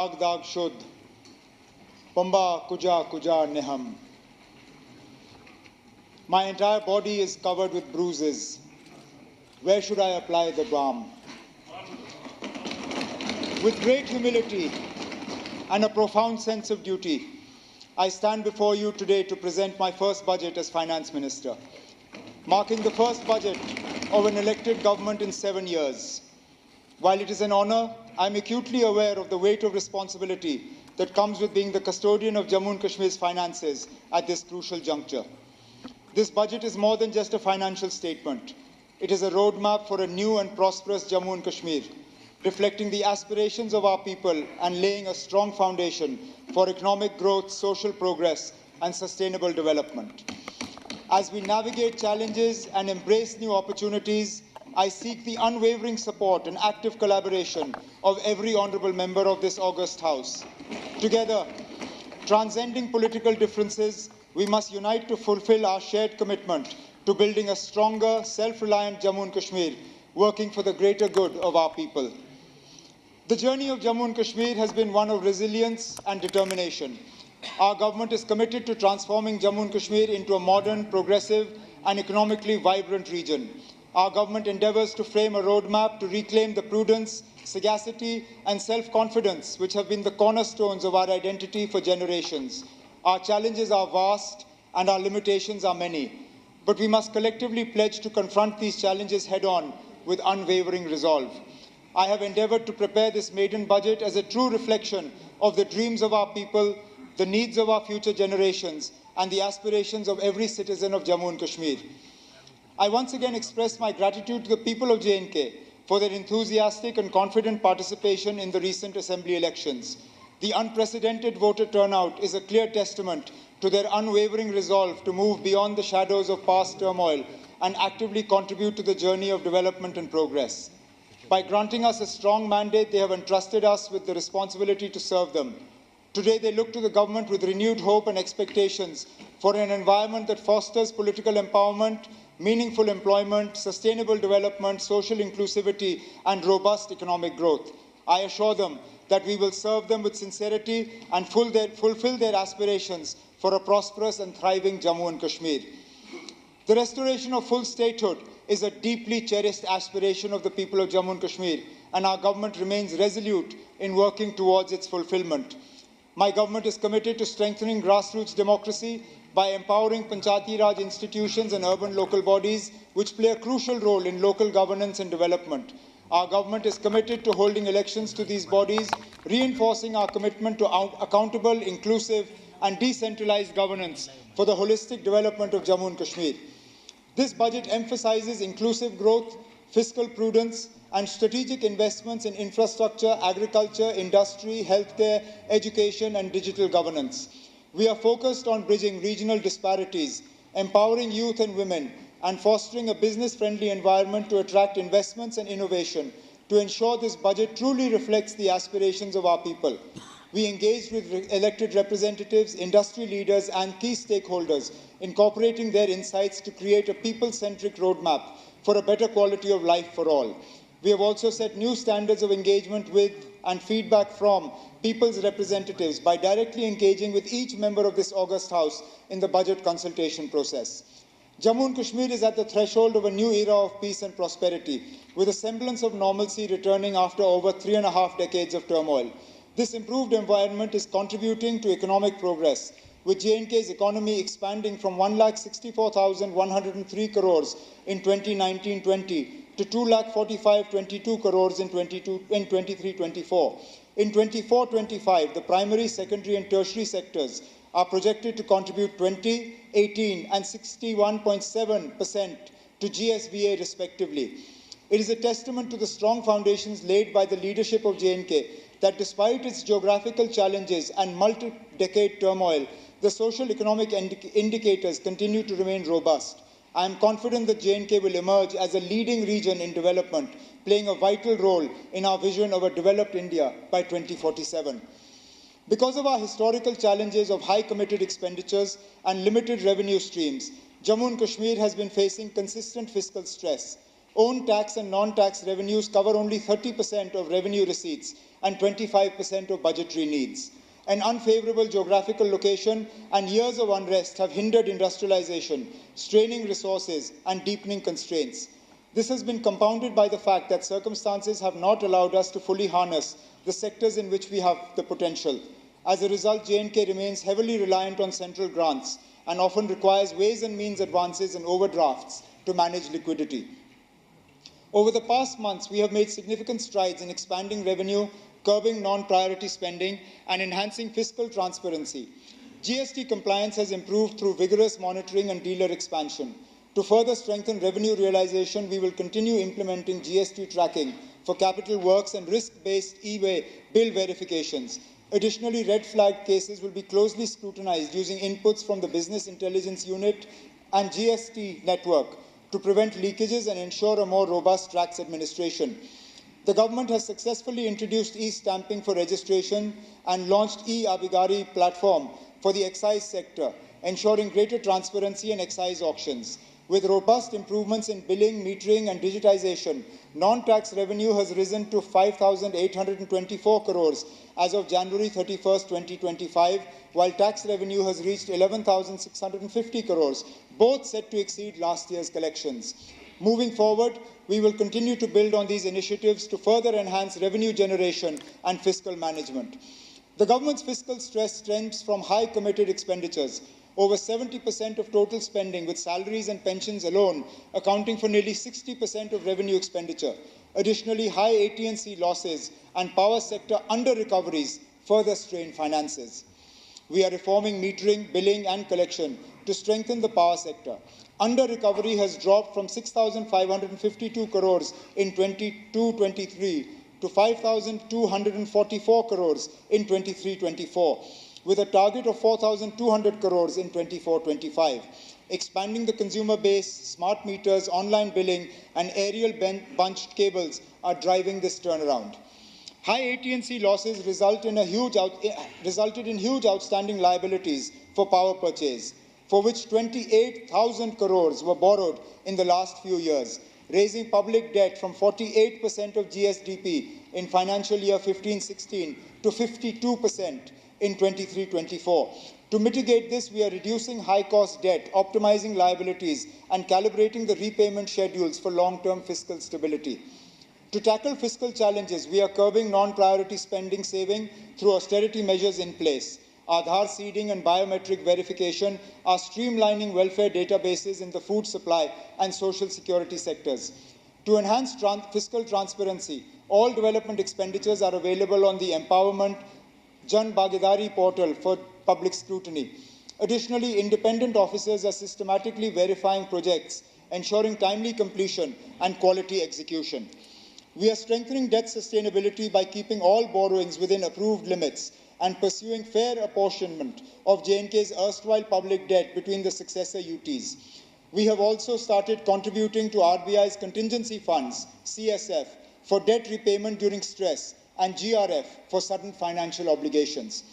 Dag dag shud, Pamba kuja kuja neham. My entire body is covered with bruises. Where should I apply the balm? With great humility and a profound sense of duty, I stand before you today to present my first budget as Finance Minister, marking the first budget of an elected government in 7 years. While it is an honor, I am acutely aware of the weight of responsibility that comes with being the custodian of Jammu and Kashmir's finances at this crucial juncture. This budget is more than just a financial statement. It is a roadmap for a new and prosperous Jammu and Kashmir, reflecting the aspirations of our people and laying a strong foundation for economic growth, social progress, and sustainable development. As we navigate challenges and embrace new opportunities, I seek the unwavering support and active collaboration of every honourable member of this august House. Together, transcending political differences, we must unite to fulfil our shared commitment to building a stronger, self-reliant Jammu and Kashmir, working for the greater good of our people. The journey of Jammu and Kashmir has been one of resilience and determination. Our government is committed to transforming Jammu and Kashmir into a modern, progressive, and economically vibrant region. Our government endeavours to frame a roadmap to reclaim the prudence, sagacity, and self-confidence which have been the cornerstones of our identity for generations. Our challenges are vast and our limitations are many, but we must collectively pledge to confront these challenges head-on with unwavering resolve. I have endeavoured to prepare this maiden budget as a true reflection of the dreams of our people, the needs of our future generations, and the aspirations of every citizen of Jammu and Kashmir. I once again express my gratitude to the people of J&K for their enthusiastic and confident participation in the recent Assembly elections. The unprecedented voter turnout is a clear testament to their unwavering resolve to move beyond the shadows of past turmoil and actively contribute to the journey of development and progress. By granting us a strong mandate, they have entrusted us with the responsibility to serve them. Today, they look to the government with renewed hope and expectations for an environment that fosters political empowerment, meaningful employment, sustainable development, social inclusivity, and robust economic growth. I assure them that we will serve them with sincerity and fulfill their aspirations for a prosperous and thriving Jammu and Kashmir. The restoration of full statehood is a deeply cherished aspiration of the people of Jammu and Kashmir, and our government remains resolute in working towards its fulfillment. My government is committed to strengthening grassroots democracy by empowering Panchayati Raj institutions and urban local bodies, which play a crucial role in local governance and development. Our government is committed to holding elections to these bodies, reinforcing our commitment to accountable, inclusive, and decentralized governance for the holistic development of Jammu and Kashmir. This budget emphasizes inclusive growth, fiscal prudence, and strategic investments in infrastructure, agriculture, industry, healthcare, education, and digital governance. We are focused on bridging regional disparities, empowering youth and women, and fostering a business-friendly environment to attract investments and innovation to ensure this budget truly reflects the aspirations of our people. We engaged with elected representatives, industry leaders, and key stakeholders, incorporating their insights to create a people-centric roadmap for a better quality of life for all. We have also set new standards of engagement with and feedback from people's representatives by directly engaging with each member of this august House in the budget consultation process. Jammu and Kashmir is at the threshold of a new era of peace and prosperity, with a semblance of normalcy returning after over 3.5 decades of turmoil. This improved environment is contributing to economic progress, with J&K's economy expanding from 1,64,103 crores in 2019-20 to 2,45,22 crores in 23-24. In 24-25, the primary, secondary, and tertiary sectors are projected to contribute 20, 18, and 61.7% to GSVA respectively. It is a testament to the strong foundations laid by the leadership of J&K that despite its geographical challenges and multi-decade turmoil, the social economic indicators continue to remain robust. I am confident that J&K will emerge as a leading region in development, playing a vital role in our vision of a developed India by 2047. Because of our historical challenges of high committed expenditures and limited revenue streams, Jammu and Kashmir has been facing consistent fiscal stress. Own tax and non-tax revenues cover only 30% of revenue receipts and 25% of budgetary needs. An unfavorable geographical location and years of unrest have hindered industrialization, straining resources and deepening constraints. This has been compounded by the fact that circumstances have not allowed us to fully harness the sectors in which we have the potential. As a result, J&K remains heavily reliant on central grants and often requires ways and means advances and overdrafts to manage liquidity. Over the past months, we have made significant strides in expanding revenue, curbing non-priority spending, and enhancing fiscal transparency. GST compliance has improved through vigorous monitoring and dealer expansion. To further strengthen revenue realization, we will continue implementing GST tracking for capital works and risk-based e-way bill verifications. Additionally, red flag cases will be closely scrutinized using inputs from the Business Intelligence Unit and GST network to prevent leakages and ensure a more robust tax administration. The government has successfully introduced e-stamping for registration and launched e-Abhigari platform for the excise sector, ensuring greater transparency in excise auctions. With robust improvements in billing, metering, and digitization, non-tax revenue has risen to 5,824 crores as of January 31st, 2025, while tax revenue has reached 11,650 crores, both set to exceed last year's collections. Moving forward, we will continue to build on these initiatives to further enhance revenue generation and fiscal management. The government's fiscal stress stems from high committed expenditures. Over 70% of total spending, with salaries and pensions alone accounting for nearly 60% of revenue expenditure. Additionally, high AT&C losses and power sector under-recoveries further strain finances. We are reforming metering, billing, and collection to strengthen the power sector. Under-recovery has dropped from 6,552 crores in 22-23 to 5,244 crores in 23-24. With a target of 4,200 crores in 24-25. Expanding the consumer base, smart meters, online billing, and aerial bunched cables are driving this turnaround. High AT&C losses resulted in huge outstanding liabilities for power purchase, for which 28,000 crores were borrowed in the last few years, raising public debt from 48% of GSDP in financial year 15-16 to 52% in 23-24. To mitigate this, we are reducing high-cost debt, optimizing liabilities, and calibrating the repayment schedules for long-term fiscal stability. To tackle fiscal challenges, we are curbing non-priority spending saving through austerity measures in place. Aadhaar seeding and biometric verification are streamlining welfare databases in the food supply and social security sectors. To enhance fiscal transparency, all development expenditures are available on the Empowerment Jan Bhagidari portal for public scrutiny. Additionally, independent officers are systematically verifying projects, ensuring timely completion and quality execution. We are strengthening debt sustainability by keeping all borrowings within approved limits and pursuing fair apportionment of J&K's erstwhile public debt between the successor UTs. We have also started contributing to RBI's contingency funds, CSF, for debt repayment during stress, and GRF for sudden financial obligations.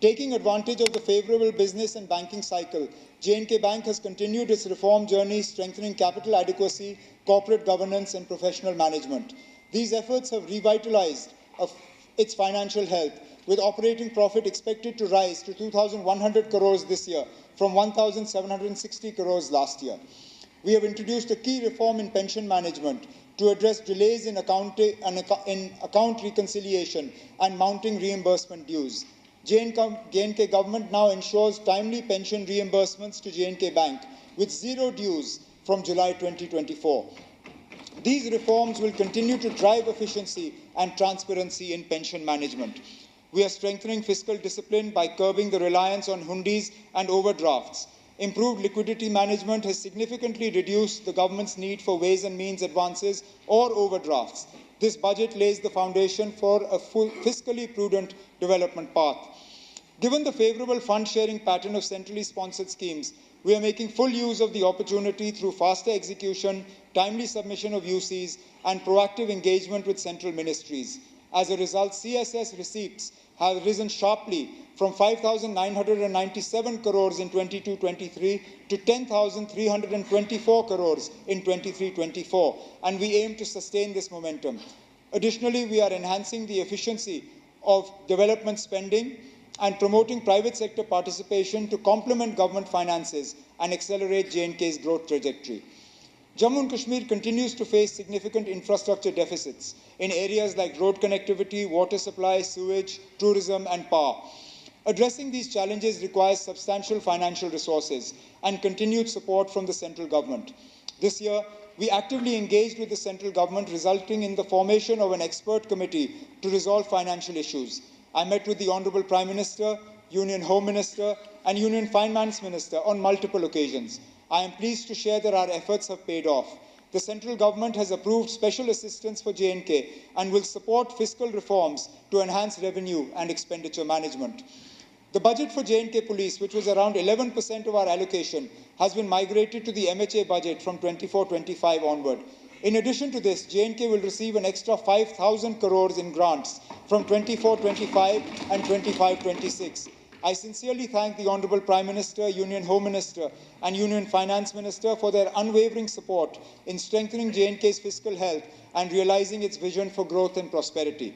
Taking advantage of the favorable business and banking cycle, J&K Bank has continued its reform journey, strengthening capital adequacy, corporate governance, and professional management. These efforts have revitalized its financial health, with operating profit expected to rise to 2,100 crores this year from 1,760 crores last year. We have introduced a key reform in pension management to address delays in account reconciliation and mounting reimbursement dues. J&K government now ensures timely pension reimbursements to J&K Bank with zero dues from July 2024. These reforms will continue to drive efficiency and transparency in pension management. We are strengthening fiscal discipline by curbing the reliance on hundis and overdrafts. Improved liquidity management has significantly reduced the government's need for ways and means advances or overdrafts. This budget lays the foundation for a fiscally prudent development path. Given the favorable fund-sharing pattern of centrally sponsored schemes, we are making full use of the opportunity through faster execution, timely submission of UCs, and proactive engagement with central ministries. As a result, CSS receipts have risen sharply from 5,997 crores in 22-23 to 10,324 crores in 23-24, and we aim to sustain this momentum. Additionally, we are enhancing the efficiency of development spending and promoting private sector participation to complement government finances and accelerate J&K's growth trajectory. Jammu and Kashmir continues to face significant infrastructure deficits in areas like road connectivity, water supply, sewage, tourism, and power. Addressing these challenges requires substantial financial resources and continued support from the central government. This year, we actively engaged with the central government, resulting in the formation of an expert committee to resolve financial issues. I met with the Honorable Prime Minister, Union Home Minister, and Union Finance Minister on multiple occasions. I am pleased to share that our efforts have paid off. The central government has approved special assistance for J&K and will support fiscal reforms to enhance revenue and expenditure management. The budget for J&K Police, which was around 11% of our allocation, has been migrated to the MHA budget from 24-25 onward. In addition to this, J&K will receive an extra 5,000 crores in grants from 24-25 and 25-26. I sincerely thank the Honorable Prime Minister, Union Home Minister, and Union Finance Minister for their unwavering support in strengthening J&K's fiscal health and realizing its vision for growth and prosperity.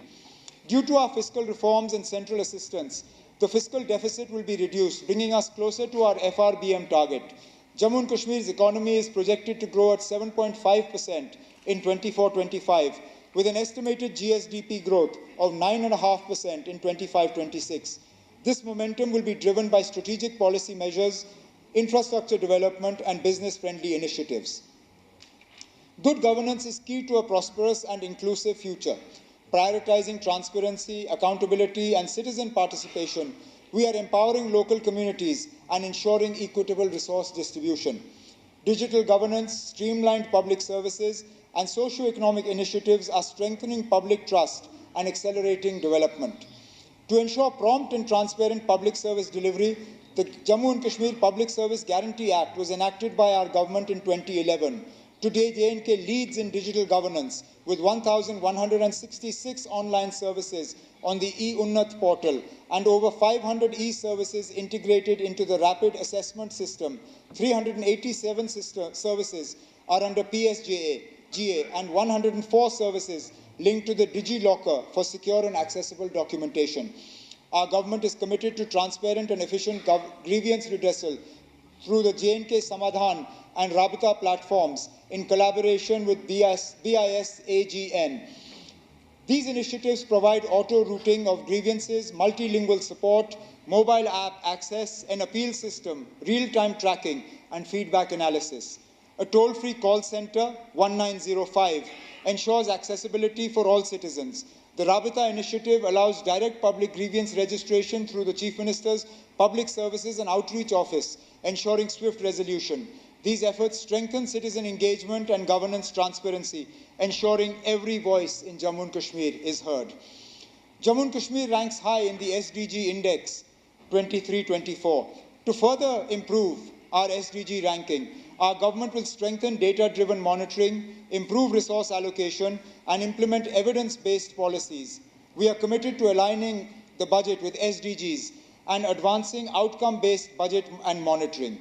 Due to our fiscal reforms and central assistance, the fiscal deficit will be reduced, bringing us closer to our FRBM target. Jammu and Kashmir's economy is projected to grow at 7.5% in 24-25, with an estimated GSDP growth of 9.5% in 25-26. This momentum will be driven by strategic policy measures, infrastructure development, and business-friendly initiatives. Good governance is key to a prosperous and inclusive future. Prioritizing transparency, accountability, and citizen participation, we are empowering local communities and ensuring equitable resource distribution. Digital governance, streamlined public services, and socio-economic initiatives are strengthening public trust and accelerating development. To ensure prompt and transparent public service delivery, the Jammu and Kashmir Public Service Guarantee Act was enacted by our government in 2011. Today, J&K leads in digital governance with 1,166 online services on the e-Unnat portal and over 500 e-services integrated into the rapid assessment system. 387 services are under PSJA, GA, and 104 services linked to the DigiLocker for secure and accessible documentation. Our government is committed to transparent and efficient grievance redressal through the J&K Samadhan and Rabita platforms in collaboration with BIS-AGN. These initiatives provide auto-routing of grievances, multilingual support, mobile app access, an appeal system, real-time tracking, and feedback analysis. A toll-free call center, 1905, ensures accessibility for all citizens. The Rabita initiative allows direct public grievance registration through the Chief Minister's Public Services and Outreach Office, ensuring swift resolution. These efforts strengthen citizen engagement and governance transparency, ensuring every voice in Jammu and Kashmir is heard. Jammu and Kashmir ranks high in the SDG Index 23-24. To further improve our SDG ranking, our government will strengthen data-driven monitoring, improve resource allocation, and implement evidence-based policies. We are committed to aligning the budget with SDGs and advancing outcome-based budget and monitoring.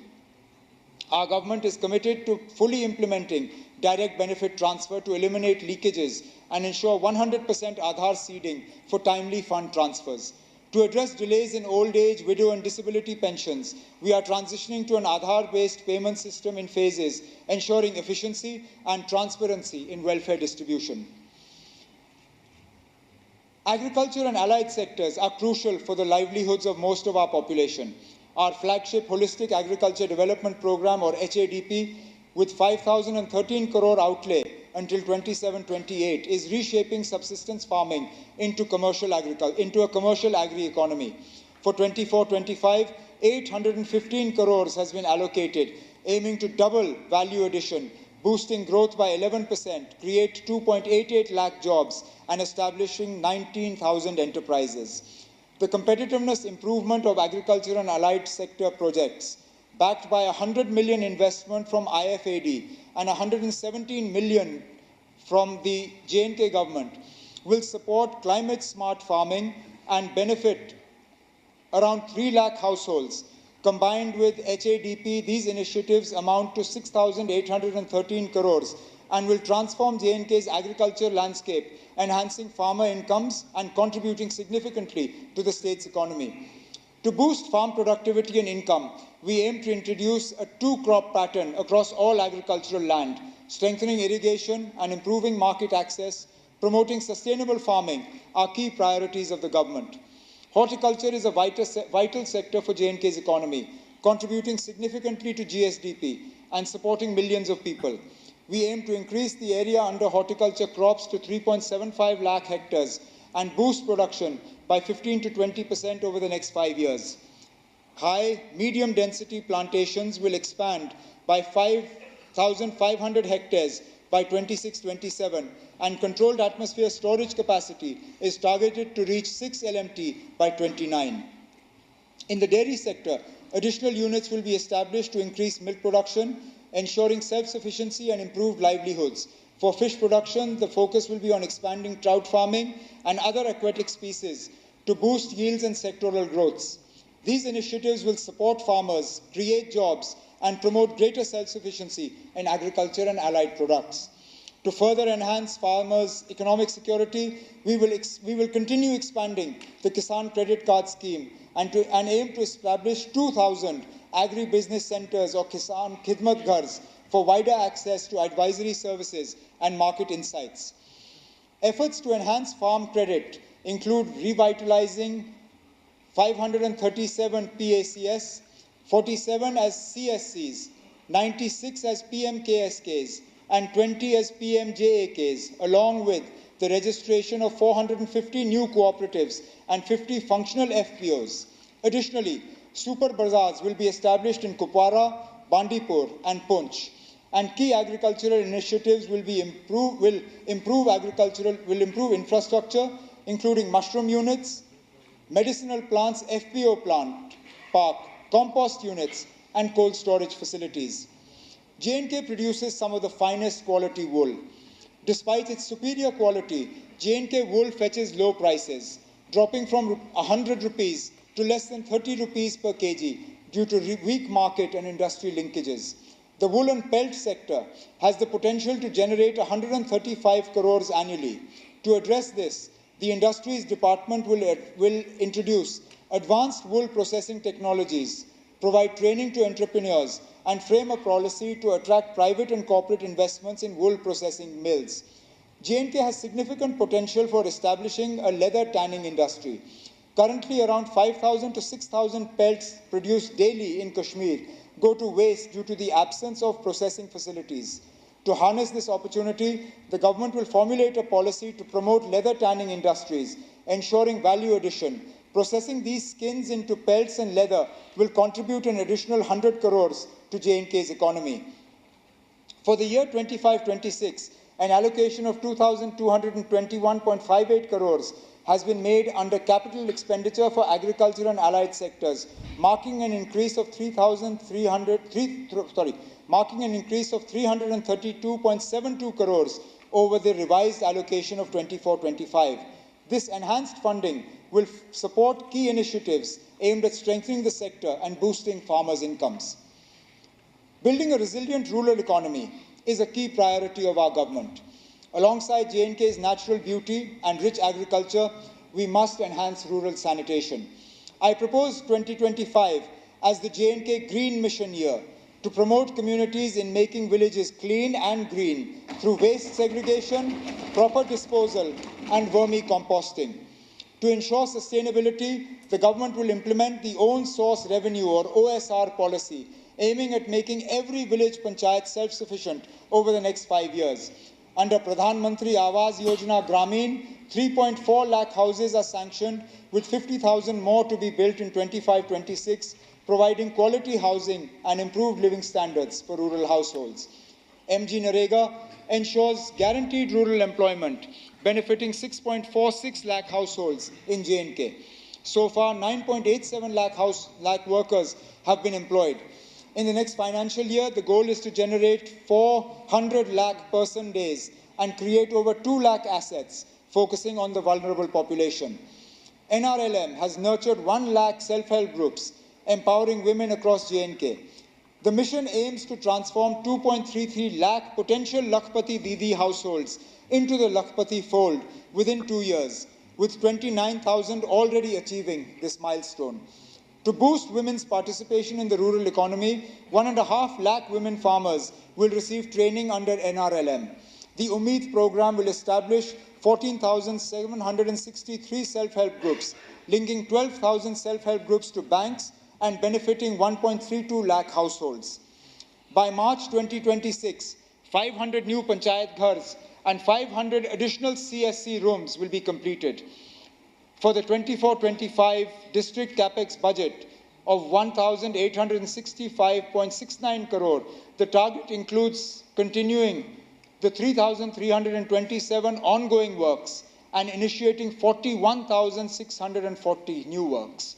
Our government is committed to fully implementing direct benefit transfer to eliminate leakages and ensure 100% Aadhaar seeding for timely fund transfers. To address delays in old age, widow, and disability pensions, we are transitioning to an Aadhaar-based payment system in phases, ensuring efficiency and transparency in welfare distribution. Agriculture and allied sectors are crucial for the livelihoods of most of our population. Our flagship Holistic Agriculture Development Program, or HADP, with 5,013 crore outlay until 27-28, is reshaping subsistence farming into a commercial agri-economy. For 24-25, 815 crores has been allocated, aiming to double value addition, boosting growth by 11%, create 2.88 lakh jobs, and establishing 19,000 enterprises. The competitiveness improvement of agriculture and allied sector projects, backed by 100 million investment from IFAD and 117 million from the J&K government, will support climate-smart farming, and benefit around 3 lakh households. Combined with HADP, these initiatives amount to 6,813 crores and will transform J&K's agriculture landscape, enhancing farmer incomes and contributing significantly to the state's economy. To boost farm productivity and income, we aim to introduce a two-crop pattern across all agricultural land, strengthening irrigation and improving market access. Promoting sustainable farming are key priorities of the government. Horticulture is a vital sector for J&K's economy, contributing significantly to GSDP and supporting millions of people. We aim to increase the area under horticulture crops to 3.75 lakh hectares and boost production by 15 to 20% over the next 5 years. High, medium density plantations will expand by 5,500 hectares by 26-27, and controlled atmosphere storage capacity is targeted to reach 6 LMT by 29. In the dairy sector, additional units will be established to increase milk production, ensuring self-sufficiency and improved livelihoods. For fish production, the focus will be on expanding trout farming and other aquatic species to boost yields and sectoral growths. These initiatives will support farmers, create jobs, and promote greater self-sufficiency in agriculture and allied products. To further enhance farmers' economic security, we will continue expanding the Kisan Credit Card Scheme and aim to establish 2,000 agri-business centers or Kisan Khidmat Ghars for wider access to advisory services and market insights. Efforts to enhance farm credit include revitalizing 537 PACS, 47 as CSCs, 96 as PMKSKs, and 20 as PMJAKs, along with the registration of 450 new cooperatives and 50 functional FPOs. Additionally, super bazaars will be established in Kupwara, Bandipur, and Poonch, and key agricultural initiatives will improve infrastructure, including mushroom units, medicinal plants FPO plant park, compost units, and cold storage facilities. J&K produces some of the finest quality wool. Despite its superior quality, J&K wool fetches low prices, dropping from 100 rupees to less than 30 rupees per kg due to weak market and industry linkages. The wool and pelt sector has the potential to generate 135 crores annually. To address this, the Industries Department will introduce advanced wool processing technologies, provide training to entrepreneurs, and frame a policy to attract private and corporate investments in wool processing mills. J&K has significant potential for establishing a leather tanning industry. Currently, around 5,000 to 6,000 pelts produced daily in Kashmir go to waste due to the absence of processing facilities. To harness this opportunity, the government will formulate a policy to promote leather tanning industries, ensuring value addition. Processing these skins into pelts and leather will contribute an additional 100 crores to J&K's economy. For the year 25-26, an allocation of 2,221.58 crores has been made under capital expenditure for agriculture and allied sectors, marking an increase of 332.72 crores over the revised allocation of 24-25. This enhanced funding will support key initiatives aimed at strengthening the sector and boosting farmers' incomes. Building a resilient rural economy is a key priority of our government. Alongside J&K's natural beauty and rich agriculture, we must enhance rural sanitation. I propose 2025 as the J&K Green Mission year to promote communities in making villages clean and green through waste segregation, proper disposal, and vermicomposting. To ensure sustainability, the government will implement the Own Source Revenue or OSR policy, aiming at making every village panchayat self-sufficient over the next 5 years. Under Pradhan Mantri Awas Yojana Gramin, 3.4 lakh houses are sanctioned, with 50,000 more to be built in 25-26, providing quality housing and improved living standards for rural households. MG Narega ensures guaranteed rural employment, benefiting 6.46 lakh households in J&K. So far, 9.87 lakh workers have been employed. In the next financial year, the goal is to generate 400 lakh person days and create over 2 lakh assets, focusing on the vulnerable population. NRLM has nurtured 1 lakh self-help groups, empowering women across J&K. The mission aims to transform 2.33 lakh potential Lakhpati Didi households into the Lakhpati fold within 2 years, with 29,000 already achieving this milestone. To boost women's participation in the rural economy, 1.5 lakh women farmers will receive training under NRLM. The Umeed program will establish 14,763 self-help groups, linking 12,000 self-help groups to banks and benefiting 1.32 lakh households. By March 2026, 500 new Panchayat Ghars and 500 additional CSC rooms will be completed. For the 24-25 district capex budget of 1,865.69 crore, the target includes continuing the 3,327 ongoing works and initiating 41,640 new works.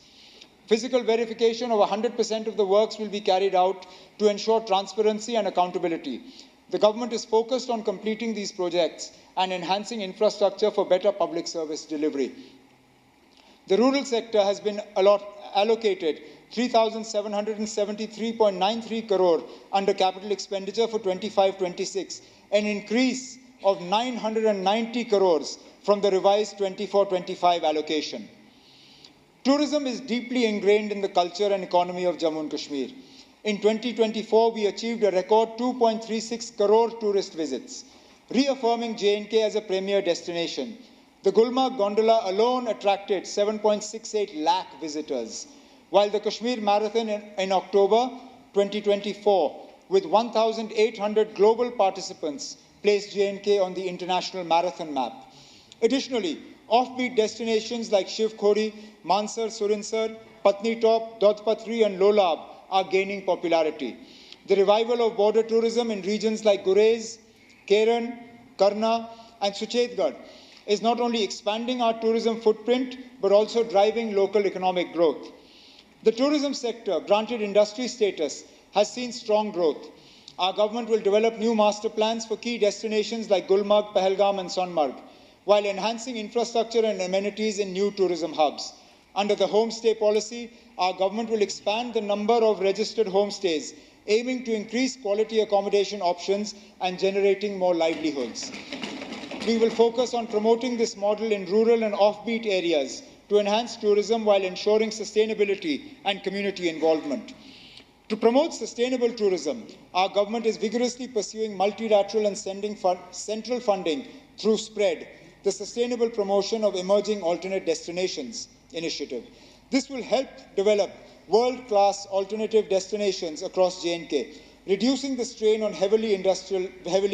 Physical verification of 100% of the works will be carried out to ensure transparency and accountability. The government is focused on completing these projects and enhancing infrastructure for better public service delivery. The rural sector has been allocated 3,773.93 crore under capital expenditure for 25-26, an increase of 990 crores from the revised 24-25 allocation. Tourism is deeply ingrained in the culture and economy of Jammu and Kashmir. In 2024, we achieved a record 2.36 crore tourist visits, reaffirming J&K as a premier destination. The Gulmarg Gondola alone attracted 7.68 lakh visitors, while the Kashmir Marathon in October 2024, with 1,800 global participants, placed J&K on the international marathon map. Additionally, offbeat destinations like Shiv Khori, Mansar, Surinsar, Patni Top, Dodpatri and Lolab are gaining popularity. The revival of border tourism in regions like Gurez, Keran, Karna and Suchetgarh is not only expanding our tourism footprint, but also driving local economic growth. The tourism sector, granted industry status, has seen strong growth. Our government will develop new master plans for key destinations like Gulmarg, Pahalgam and Sonmarg, while enhancing infrastructure and amenities in new tourism hubs. Under the homestay policy, our government will expand the number of registered homestays, aiming to increase quality accommodation options and generating more livelihoods. We will focus on promoting this model in rural and offbeat areas to enhance tourism while ensuring sustainability and community involvement. To promote sustainable tourism, our government is vigorously pursuing multilateral and central funding through SPREAD, the Sustainable Promotion of Emerging Alternate Destinations initiative. This will help develop world-class alternative destinations across J&K, reducing the strain on heavily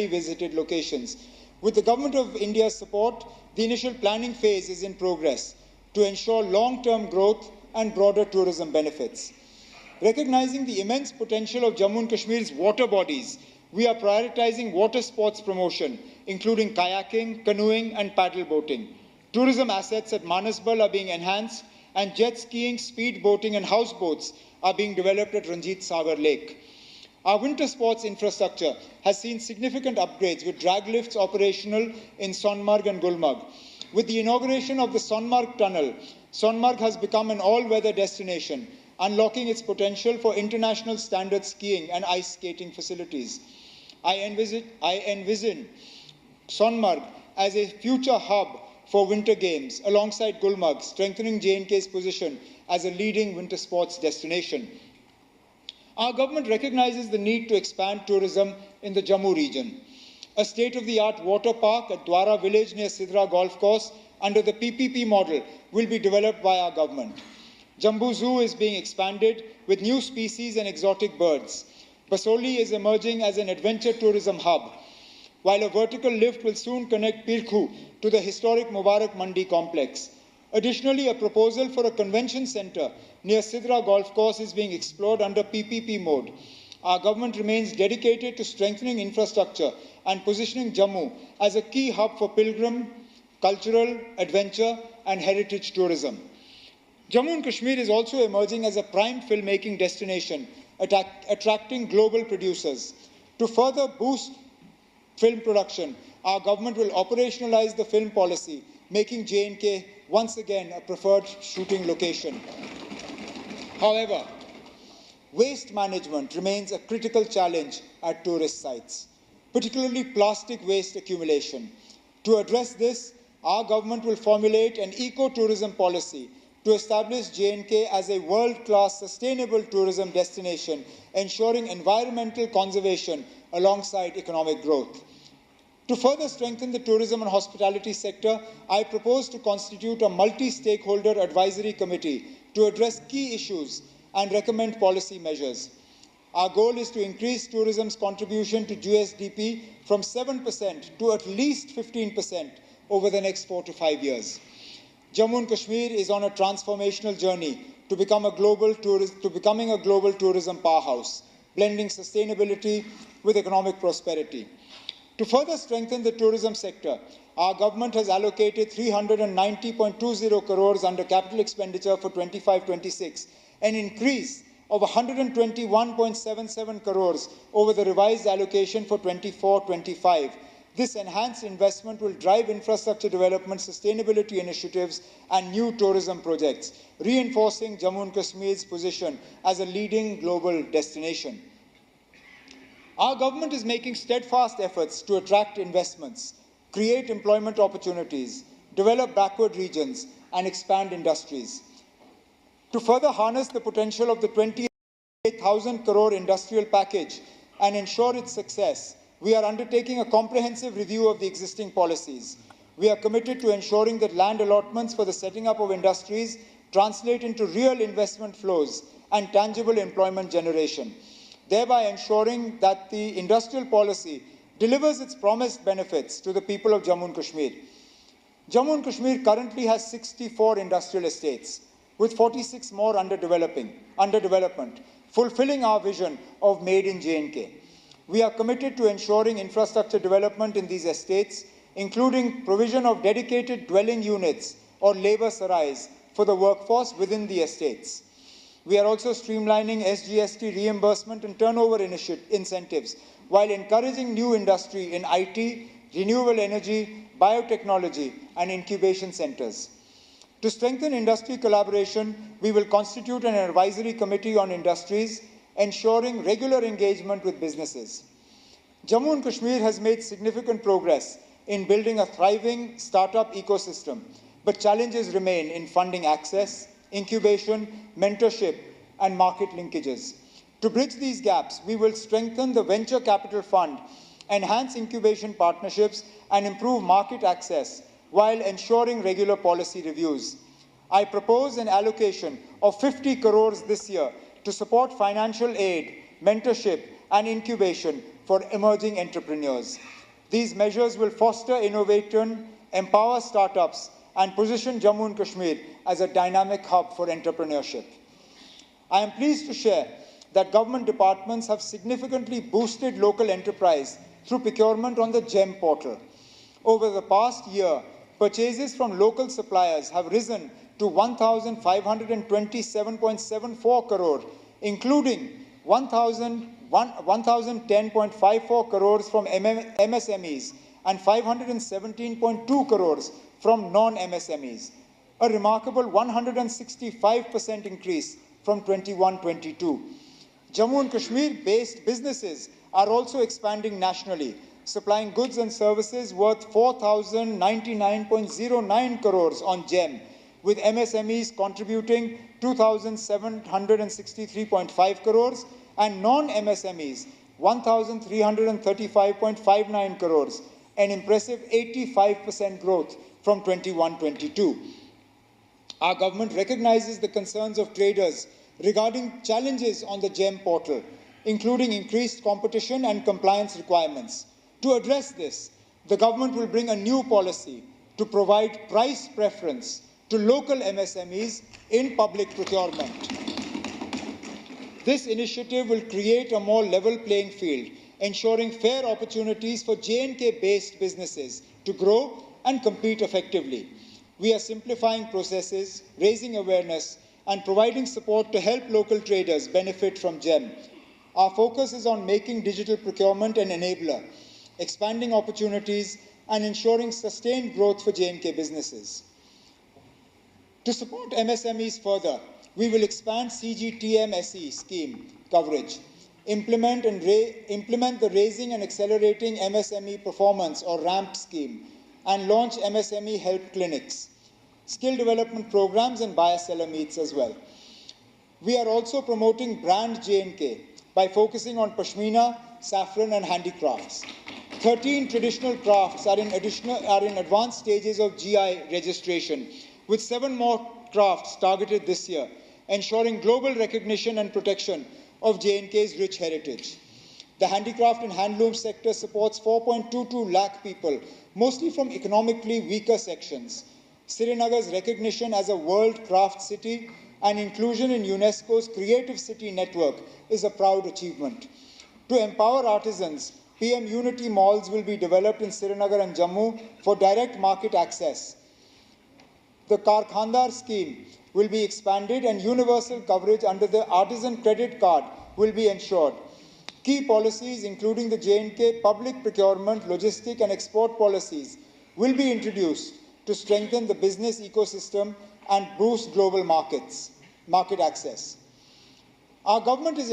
visited locations. With the Government of India's support, the initial planning phase is in progress to ensure long-term growth and broader tourism benefits. Recognizing the immense potential of Jammu and Kashmir's water bodies, we are prioritizing water sports promotion, including kayaking, canoeing, and paddle boating. Tourism assets at Manasbal are being enhanced, and jet skiing, speed boating, and houseboats are being developed at Ranjit Sagar Lake. Our winter sports infrastructure has seen significant upgrades, with drag lifts operational in Sonmarg and Gulmarg. With the inauguration of the Sonmarg Tunnel, Sonmarg has become an all-weather destination, unlocking its potential for international standard skiing and ice skating facilities. I envision Sonmarg as a future hub for winter games, alongside Gulmarg, strengthening J&K's position as a leading winter sports destination. Our government recognizes the need to expand tourism in the Jammu region. A state-of-the-art water park at Dwara village near Sidra Golf Course under the PPP model will be developed by our government. Jambu Zoo is being expanded with new species and exotic birds. Basoli is emerging as an adventure tourism hub, while a vertical lift will soon connect Pirkhu to the historic Mubarak Mandi complex. Additionally, a proposal for a convention center near Sidra Golf Course is being explored under PPP mode. Our government remains dedicated to strengthening infrastructure and positioning Jammu as a key hub for pilgrim, cultural, adventure, and heritage tourism. Jammu and Kashmir is also emerging as a prime filmmaking destination, attracting global producers. To further boost film production, our government will operationalize the film policy, making J&K once again a preferred shooting location. However, waste management remains a critical challenge at tourist sites, particularly plastic waste accumulation. To address this, our government will formulate an eco-tourism policy to establish J&K as a world-class sustainable tourism destination, ensuring environmental conservation alongside economic growth. To further strengthen the tourism and hospitality sector, I propose to constitute a multi-stakeholder advisory committee to address key issues and recommend policy measures. Our goal is to increase tourism's contribution to GSDP from 7% to at least 15% over the next 4 to 5 years. Jammu and Kashmir is on a transformational journey to becoming a global tourism powerhouse, blending sustainability with economic prosperity. To further strengthen the tourism sector, our government has allocated 390.20 crores under capital expenditure for 25-26, an increase of 121.77 crores over the revised allocation for 24-25. This enhanced investment will drive infrastructure development, sustainability initiatives, and new tourism projects, reinforcing Jammu and Kashmir's position as a leading global destination. Our government is making steadfast efforts to attract investments, create employment opportunities, develop backward regions, and expand industries. To further harness the potential of the 28,000 crore industrial package and ensure its success, we are undertaking a comprehensive review of the existing policies. We are committed to ensuring that land allotments for the setting up of industries translate into real investment flows and tangible employment generation, thereby ensuring that the industrial policy delivers its promised benefits to the people of Jammu and Kashmir. Jammu and Kashmir currently has 64 industrial estates, with 46 more under development, fulfilling our vision of Made in J&K. We are committed to ensuring infrastructure development in these estates, including provision of dedicated dwelling units or labour sarais for the workforce within the estates. We are also streamlining SGST reimbursement and turnover incentives while encouraging new industry in IT, renewable energy, biotechnology, and incubation centres. To strengthen industry collaboration, we will constitute an advisory committee on industries, ensuring regular engagement with businesses. Jammu and Kashmir has made significant progress in building a thriving startup ecosystem, but challenges remain in funding access, incubation, mentorship, and market linkages. To bridge these gaps, we will strengthen the Venture Capital Fund, enhance incubation partnerships, and improve market access while ensuring regular policy reviews. I propose an allocation of 50 crores this year to support financial aid, mentorship, and incubation for emerging entrepreneurs. These measures will foster innovation, empower startups, and position Jammu and Kashmir as a dynamic hub for entrepreneurship. I am pleased to share that government departments have significantly boosted local enterprise through procurement on the GEM portal. Over the past year, purchases from local suppliers have risen to 1,527.74 crore, including 1,010.54 crores from MSMEs and 517.2 crores from non-MSMEs, a remarkable 165% increase from 21-22. Jammu and Kashmir-based businesses are also expanding nationally, supplying goods and services worth 4,099.09 crores on GEM, with MSMEs contributing 2,763.5 crores and non-MSMEs 1,335.59 crores, an impressive 85% growth from 21-22. Our government recognizes the concerns of traders regarding challenges on the GEM portal, including increased competition and compliance requirements. To address this, the government will bring a new policy to provide price preference to local MSMEs in public procurement. This initiative will create a more level playing field, ensuring fair opportunities for J&K-based businesses to grow and compete effectively. We are simplifying processes, raising awareness, and providing support to help local traders benefit from GEM. Our focus is on making digital procurement an enabler, expanding opportunities, and ensuring sustained growth for J&K businesses. To support MSMEs further, we will expand CGTMSE scheme coverage, implement the Raising and Accelerating MSME Performance or RAMP scheme, and launch MSME help clinics, skill development programs, and buyer-seller meets as well. We are also promoting brand J&K by focusing on Pashmina, saffron, and handicrafts. 13 traditional crafts are in advanced stages of GI registration, with 7 more crafts targeted this year, ensuring global recognition and protection of J&K's rich heritage. The handicraft and handloom sector supports 4.22 lakh people, mostly from economically weaker sections. Srinagar's recognition as a world craft city and inclusion in UNESCO's Creative City Network is a proud achievement. To empower artisans, PM Unity malls will be developed in Srinagar and Jammu for direct market access. The Karkhandar scheme will be expanded and universal coverage under the Artisan Credit Card will be ensured. Key policies, including the J&K public procurement, logistic and export policies, will be introduced to strengthen the business ecosystem and boost global market access. Our government is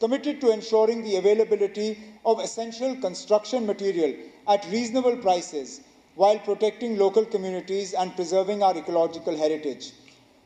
committed to ensuring the availability of essential construction material at reasonable prices while protecting local communities and preserving our ecological heritage.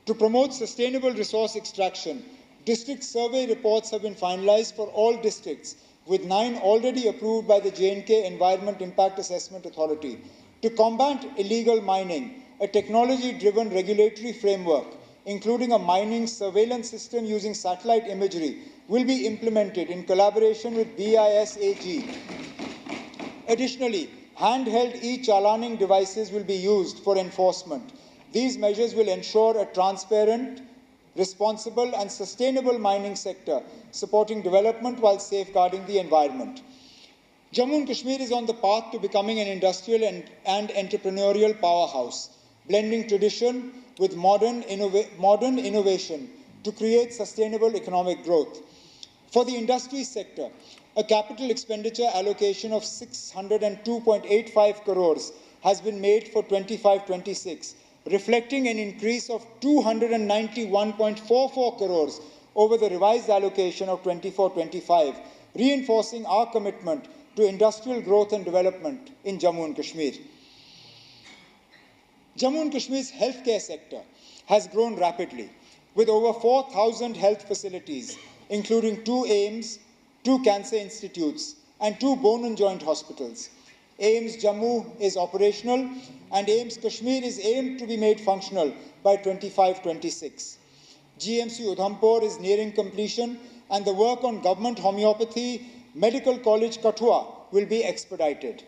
To promote sustainable resource extraction, district survey reports have been finalized for all districts, with 9 already approved by the J&K Environment Impact Assessment Authority. To combat illegal mining, a technology-driven regulatory framework, including a mining surveillance system using satellite imagery, will be implemented in collaboration with BISAG. Additionally, handheld e-chalaning devices will be used for enforcement. These measures will ensure a transparent, responsible and sustainable mining sector, supporting development while safeguarding the environment. Jammu and Kashmir is on the path to becoming an industrial and entrepreneurial powerhouse, blending tradition with modern innovation to create sustainable economic growth. For the industry sector, a capital expenditure allocation of 602.85 crores has been made for 25-26, reflecting an increase of 291.44 crores over the revised allocation of 24-25, reinforcing our commitment to industrial growth and development in Jammu and Kashmir. Jammu and Kashmir's healthcare sector has grown rapidly, with over 4,000 health facilities, including 2 AIIMS, 2 cancer institutes, and 2 bone and joint hospitals. AIIMS Jammu is operational, and AIIMS Kashmir is aimed to be made functional by 25-26. GMC Udhampur is nearing completion, and the work on government homeopathy Medical College Kathua will be expedited.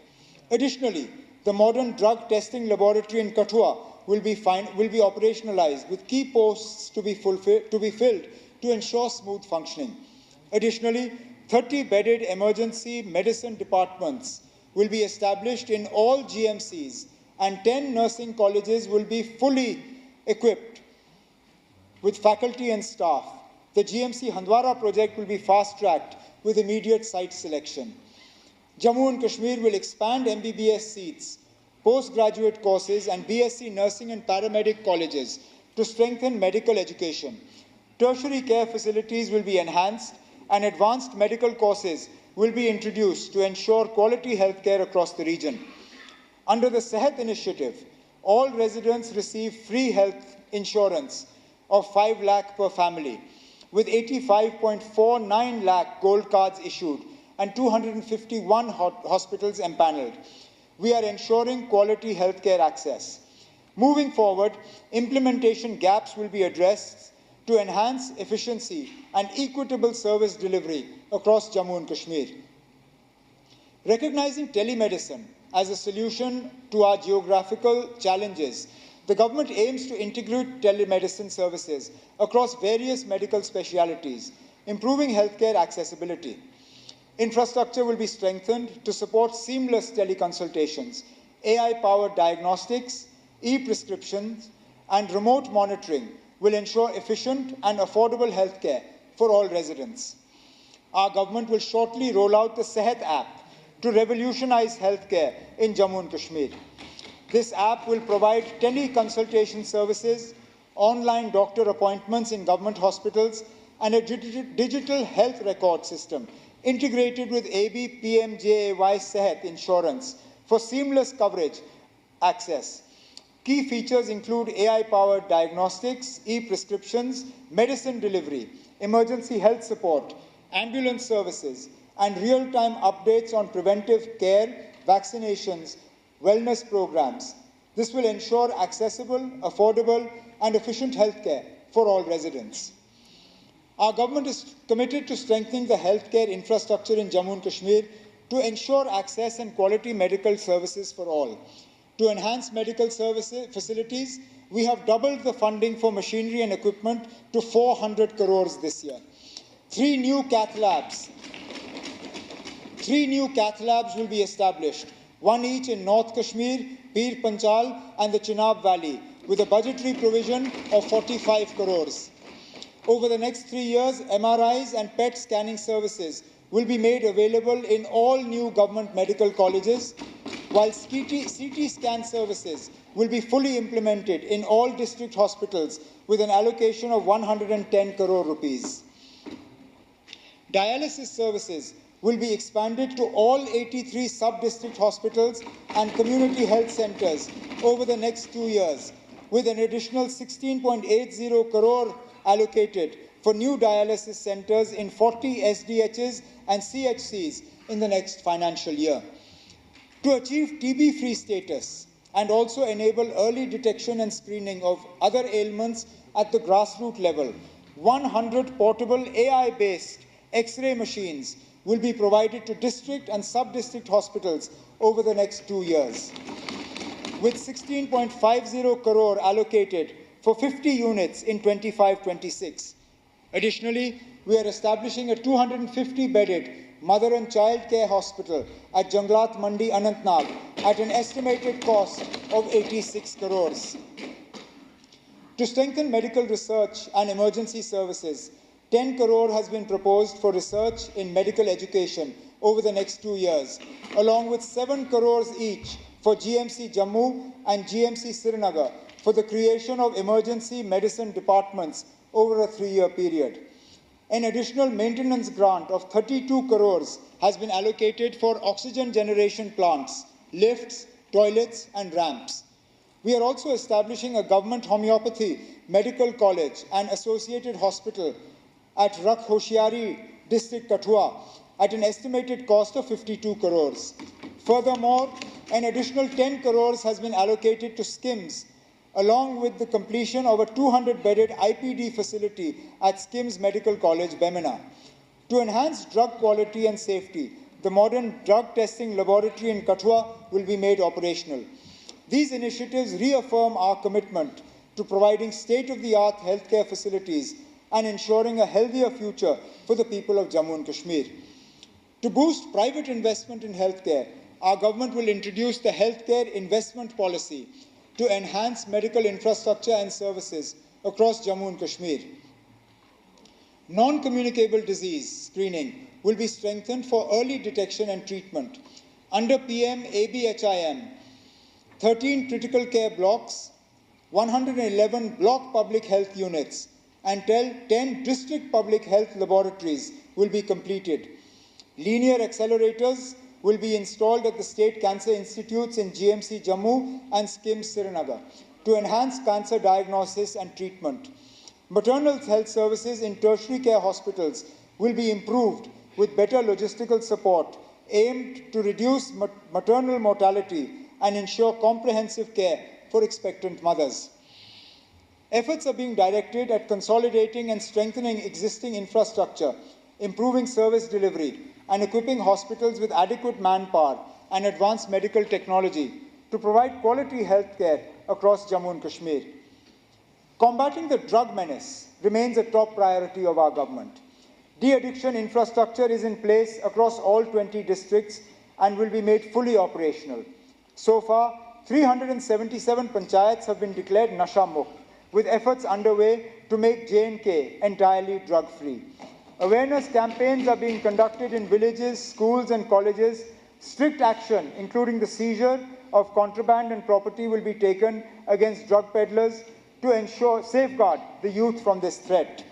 Additionally, the modern drug testing laboratory in Kathua will be operationalized, with key posts to be filled to ensure smooth functioning. Additionally, 30-bedded emergency medicine departments will be established in all GMCs, and 10 nursing colleges will be fully equipped with faculty and staff. The GMC Handwara project will be fast-tracked with immediate site selection. Jammu and Kashmir will expand MBBS seats, postgraduate courses, and BSc nursing and paramedic colleges to strengthen medical education. Tertiary care facilities will be enhanced, and advanced medical courses will be introduced to ensure quality healthcare across the region. Under the Sehat initiative, all residents receive free health insurance of 5 lakh per family, with 85.49 lakh gold cards issued and 251 hospitals empaneled. We are ensuring quality healthcare access. Moving forward, implementation gaps will be addressed to enhance efficiency and equitable service delivery across Jammu and Kashmir. Recognizing telemedicine as a solution to our geographical challenges, the government aims to integrate telemedicine services across various medical specialities, improving healthcare accessibility. Infrastructure will be strengthened to support seamless teleconsultations, AI-powered diagnostics, e-prescriptions, and remote monitoring will ensure efficient and affordable healthcare for all residents. Our government will shortly roll out the Sehat app to revolutionize healthcare in Jammu and Kashmir. This app will provide tele-consultation services, online doctor appointments in government hospitals, and a digital health record system integrated with AB PMJAY Sehat insurance for seamless coverage access. Key features include AI-powered diagnostics, e-prescriptions, medicine delivery, emergency health support, ambulance services, and real-time updates on preventive care, vaccinations, wellness programs. This will ensure accessible, affordable, and efficient healthcare for all residents. Our government is committed to strengthening the healthcare infrastructure in Jammu and Kashmir to ensure access and quality medical services for all. To enhance medical services facilities, we have doubled the funding for machinery and equipment to 400 crores this year. Three new cath labs will be established, one each in North Kashmir, Pir Panchal, and the Chenab Valley, with a budgetary provision of 45 crores. Over the next 3 years, MRIs and PET scanning services will be made available in all new government medical colleges, while CT scan services will be fully implemented in all district hospitals with an allocation of 110 crore rupees. Dialysis services will be expanded to all 83 sub-district hospitals and community health centers over the next 2 years, with an additional 16.80 crore allocated for new dialysis centers in 40 SDHs and CHCs in the next financial year. To achieve TB-free status and also enable early detection and screening of other ailments at the grassroots level, 100 portable AI-based X-ray machines will be provided to district and sub-district hospitals over the next 2 years, with 16.50 crore allocated for 50 units in 25-26. Additionally, we are establishing a 250-bedded mother and child care hospital at Janglat Mandi, Anantnag, at an estimated cost of 86 crores. To strengthen medical research and emergency services, 10 crore has been proposed for research in medical education over the next 2 years, along with 7 crores each for GMC Jammu and GMC Srinagar for the creation of emergency medicine departments over a 3-year period. An additional maintenance grant of 32 crores has been allocated for oxygen generation plants, lifts, toilets, and ramps. We are also establishing a government homeopathy medical college and associated hospital at Rakh Hoshiari district, Kathua, at an estimated cost of 52 crores. Furthermore, an additional 10 crores has been allocated to SKIMS, along with the completion of a 200-bedded IPD facility at SKIMS Medical College, Bemina. To enhance drug quality and safety, the modern drug testing laboratory in Kathua will be made operational. These initiatives reaffirm our commitment to providing state-of-the-art healthcare facilities and ensuring a healthier future for the people of Jammu and Kashmir. To boost private investment in healthcare, our government will introduce the Healthcare Investment Policy to enhance medical infrastructure and services across Jammu and Kashmir. Non-communicable disease screening will be strengthened for early detection and treatment. Under PM ABHIM, 13 critical care blocks, 111 block public health units, and 10 district public health laboratories will be completed. Linear accelerators will be installed at the state cancer institutes in GMC Jammu and SKIMS Srinagar to enhance cancer diagnosis and treatment. Maternal health services in tertiary care hospitals will be improved with better logistical support aimed to reduce maternal mortality and ensure comprehensive care for expectant mothers. Efforts are being directed at consolidating and strengthening existing infrastructure, improving service delivery, and equipping hospitals with adequate manpower and advanced medical technology to provide quality health care across Jammu and Kashmir. Combating the drug menace remains a top priority of our government. De-addiction infrastructure is in place across all 20 districts and will be made fully operational. So far, 377 panchayats have been declared Nasha Mukt, with efforts underway to make J&K entirely drug-free. Awareness campaigns are being conducted in villages, schools, and colleges. Strict action, including the seizure of contraband and property will be taken against drug peddlers to safeguard the youth from this threat.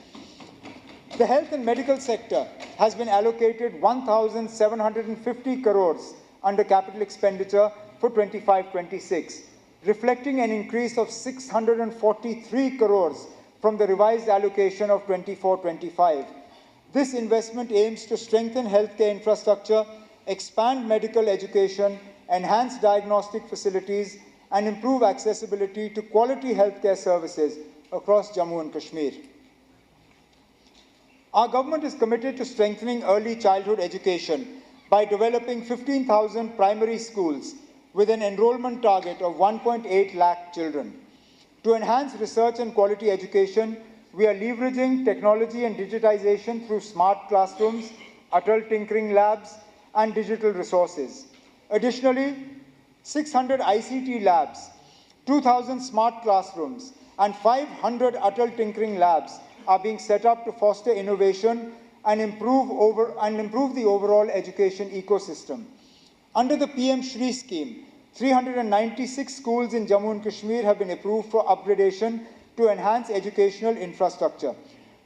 The health and medical sector has been allocated 1,750 crores under capital expenditure for 25-26, reflecting an increase of 643 crores from the revised allocation of 24-25. This investment aims to strengthen healthcare infrastructure, expand medical education, enhance diagnostic facilities, and improve accessibility to quality healthcare services across Jammu and Kashmir. Our government is committed to strengthening early childhood education by developing 15,000 primary schools with an enrollment target of 1.8 lakh children. To enhance research and quality education, we are leveraging technology and digitization through smart classrooms, Atal tinkering labs, and digital resources. Additionally, 600 ICT labs, 2,000 smart classrooms, and 500 Atal tinkering labs are being set up to foster innovation and improve the overall education ecosystem. Under the PM Shri scheme, 396 schools in Jammu and Kashmir have been approved for upgradation to enhance educational infrastructure.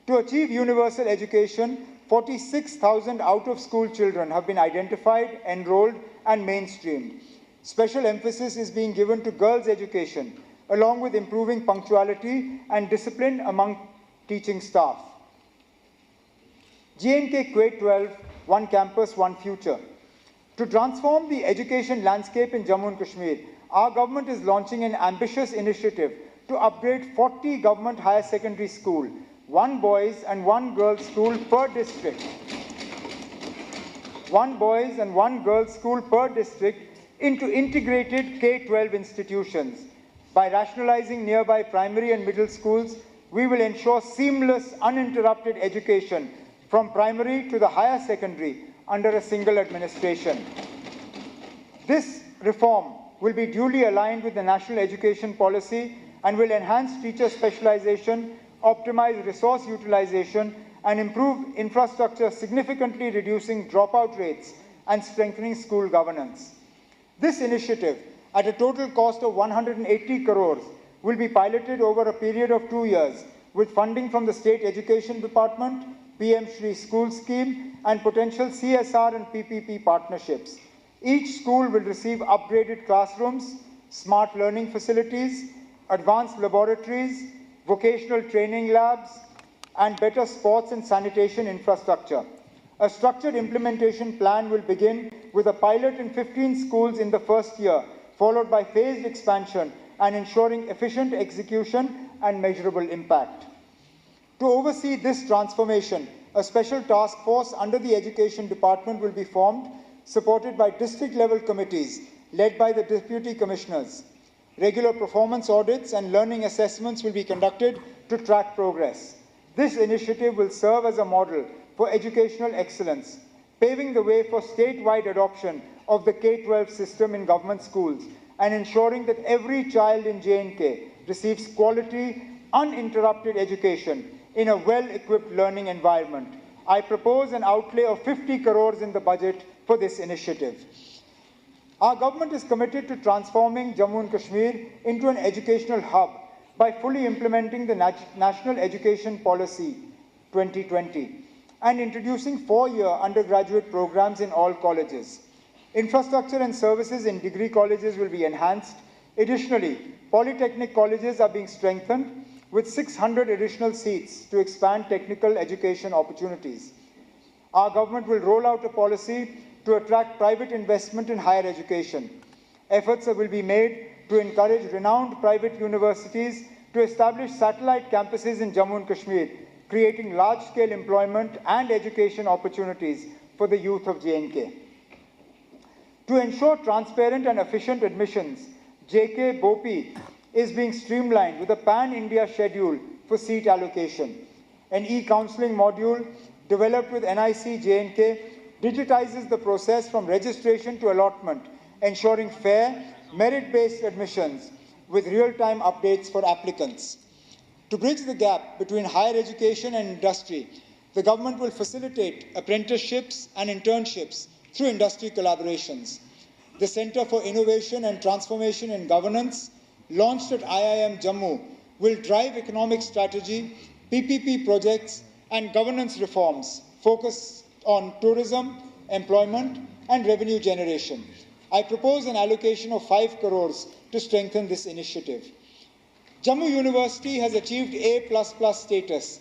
To achieve universal education, 46,000 out-of-school children have been identified, enrolled, and mainstreamed. Special emphasis is being given to girls' education, along with improving punctuality and discipline among teaching staff. J&K Kuwait 12, one campus, one future. To transform the education landscape in Jammu and Kashmir, our government is launching an ambitious initiative to upgrade 40 government higher secondary schools, one boys and one girls school per district. One boys and one girls school per district into integrated K-12 institutions. By rationalizing nearby primary and middle schools, we will ensure seamless, uninterrupted education from primary to the higher secondary under a single administration. This reform will be duly aligned with the National Education Policy and will enhance teacher specialization, optimize resource utilization, and improve infrastructure, significantly reducing dropout rates and strengthening school governance. This initiative, at a total cost of 180 crores, will be piloted over a period of 2 years with funding from the State Education Department, PM Shri School Scheme, and potential CSR and PPP partnerships. Each school will receive upgraded classrooms, smart learning facilities, advanced laboratories, vocational training labs, and better sports and sanitation infrastructure. A structured implementation plan will begin with a pilot in 15 schools in the first year, followed by phased expansion and ensuring efficient execution and measurable impact. To oversee this transformation, a special task force under the Education Department will be formed, supported by district-level committees led by the Deputy Commissioners. Regular performance audits and learning assessments will be conducted to track progress. This initiative will serve as a model for educational excellence, paving the way for statewide adoption of the K-12 system in government schools and ensuring that every child in J&K receives quality, uninterrupted education in a well-equipped learning environment. I propose an outlay of 50 crores in the budget for this initiative. Our government is committed to transforming Jammu and Kashmir into an educational hub by fully implementing the National Education Policy 2020 and introducing 4-year undergraduate programs in all colleges. Infrastructure and services in degree colleges will be enhanced. Additionally, polytechnic colleges are being strengthened with 600 additional seats to expand technical education opportunities. Our government will roll out a policy to attract private investment in higher education. Efforts will be made to encourage renowned private universities to establish satellite campuses in Jammu and Kashmir, creating large-scale employment and education opportunities for the youth of J&K. To ensure transparent and efficient admissions, JK BOPI is being streamlined with a pan-India schedule for seat allocation. An e-counseling module developed with NIC J&K digitizes the process from registration to allotment, ensuring fair, merit-based admissions with real-time updates for applicants. To bridge the gap between higher education and industry, the government will facilitate apprenticeships and internships through industry collaborations. The Center for Innovation and Transformation in Governance, launched at IIM Jammu, will drive economic strategy, PPP projects, and governance reforms focused on tourism, employment, and revenue generation. I propose an allocation of 5 crores to strengthen this initiative. Jammu University has achieved A++ status,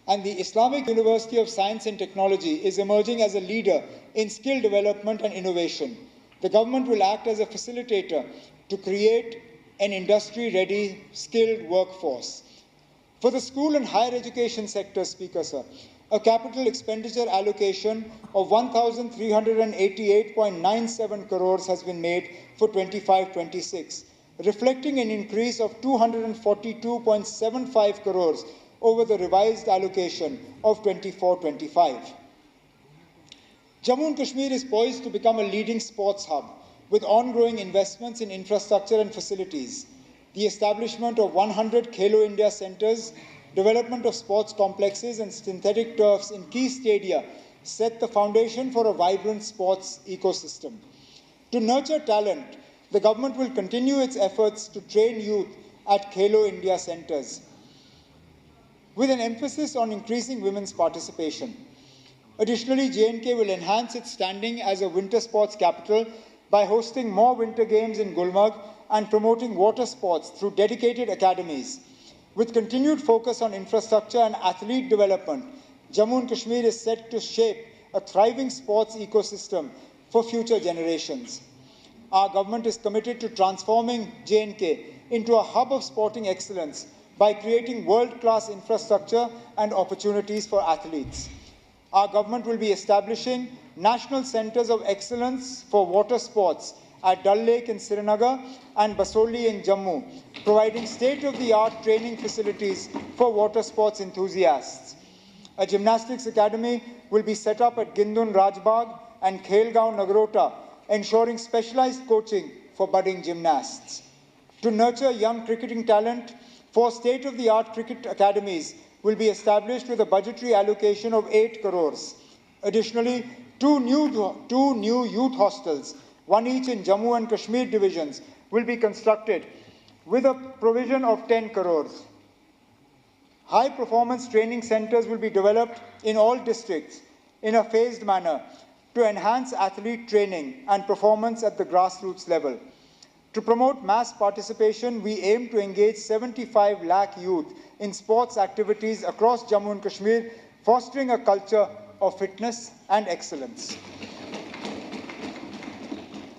and the Islamic University of Science and Technology is emerging as a leader in skill development and innovation. The government will act as a facilitator to create an industry-ready, skilled workforce. For the school and higher education sector, Speaker, sir, a capital expenditure allocation of 1,388.97 crores has been made for 25-26, reflecting an increase of 242.75 crores over the revised allocation of 24-25. Jammu and Kashmir is poised to become a leading sports hub with ongoing investments in infrastructure and facilities. The establishment of 100 Khelo India centers, development of sports complexes and synthetic turfs in key stadia set the foundation for a vibrant sports ecosystem. To nurture talent, the government will continue its efforts to train youth at Khelo India centers, with an emphasis on increasing women's participation. Additionally, J&K will enhance its standing as a winter sports capital by hosting more winter games in Gulmarg and promoting water sports through dedicated academies. With continued focus on infrastructure and athlete development, Jammu and Kashmir is set to shape a thriving sports ecosystem for future generations. Our government is committed to transforming J&K into a hub of sporting excellence by creating world-class infrastructure and opportunities for athletes. Our government will be establishing national centers of excellence for water sports at Dal Lake in Srinagar and Basoli in Jammu, providing state-of-the-art training facilities for water sports enthusiasts. A gymnastics academy will be set up at Gindun Rajbagh and Khelgaon Nagrota, ensuring specialized coaching for budding gymnasts. To nurture young cricketing talent, 4 state-of-the-art cricket academies will be established with a budgetary allocation of 8 crores. Additionally, two new youth hostels, one each in Jammu and Kashmir divisions, will be constructed with a provision of 10 crores. High-performance training centers will be developed in all districts in a phased manner to enhance athlete training and performance at the grassroots level. To promote mass participation, we aim to engage 75 lakh youth in sports activities across Jammu and Kashmir, fostering a culture of fitness and excellence.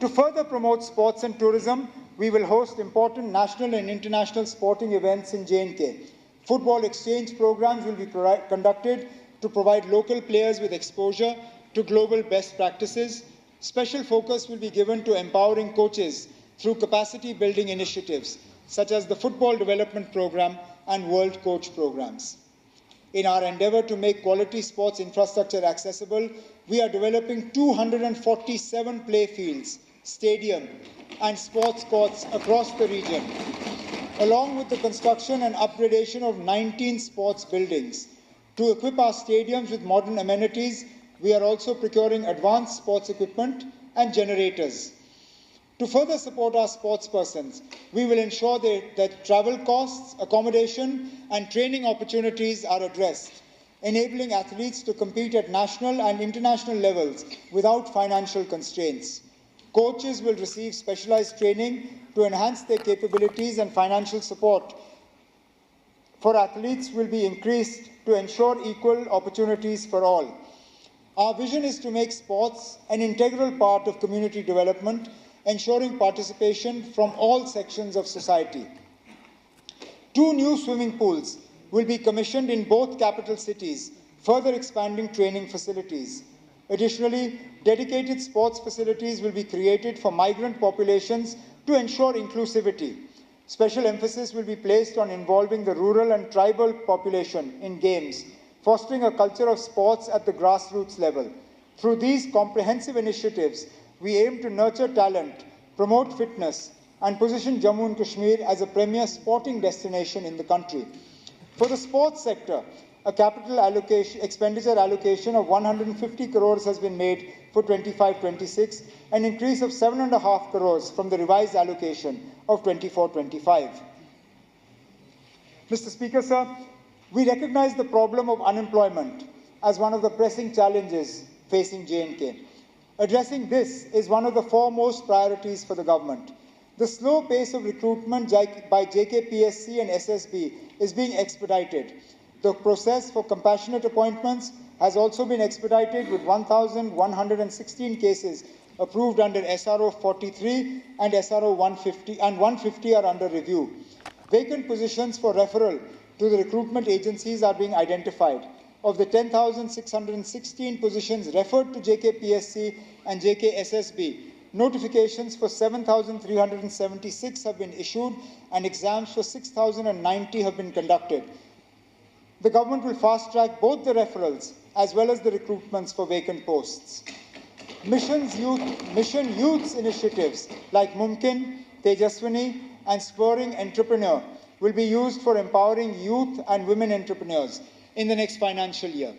To further promote sports and tourism, we will host important national and international sporting events in J&K. Football exchange programs will be conducted to provide local players with exposure to global best practices. Special focus will be given to empowering coaches through capacity building initiatives such as the Football Development Program and World Coach programs. In our endeavor to make quality sports infrastructure accessible, we are developing 247 play fields, stadium, and sports courts across the region, along with the construction and upgradation of 19 sports buildings. To equip our stadiums with modern amenities, we are also procuring advanced sports equipment and generators. To further support our sportspersons, we will ensure that travel costs, accommodation, and training opportunities are addressed, enabling athletes to compete at national and international levels without financial constraints. Coaches will receive specialized training to enhance their capabilities, and financial support for athletes will be increased to ensure equal opportunities for all. Our vision is to make sports an integral part of community development, ensuring participation from all sections of society. 2 new swimming pools will be commissioned in both capital cities, further expanding training facilities. Additionally, dedicated sports facilities will be created for migrant populations to ensure inclusivity. Special emphasis will be placed on involving the rural and tribal population in games, fostering a culture of sports at the grassroots level. Through these comprehensive initiatives, we aim to nurture talent, promote fitness, and position Jammu and Kashmir as a premier sporting destination in the country. For the sports sector, A expenditure allocation of 150 crores has been made for 25-26, an increase of 7.5 crores from the revised allocation of 24-25. Mr. Speaker, sir, we recognize the problem of unemployment as one of the pressing challenges facing J&K. Addressing this is one of the foremost priorities for the government. The slow pace of recruitment by JKPSC and SSB is being expedited. The process for compassionate appointments has also been expedited, with 1,116 cases approved under SRO 43 and SRO 150, and 150 are under review. Vacant positions for referral to the recruitment agencies are being identified. Of the 10,616 positions referred to JKPSC and JKSSB, notifications for 7,376 have been issued and exams for 6,090 have been conducted. The government will fast-track both the referrals as well as the recruitments for vacant posts. Mission Youth's initiatives like Mumkin, Tejaswini, and Spurring Entrepreneur will be used for empowering youth and women entrepreneurs in the next financial year.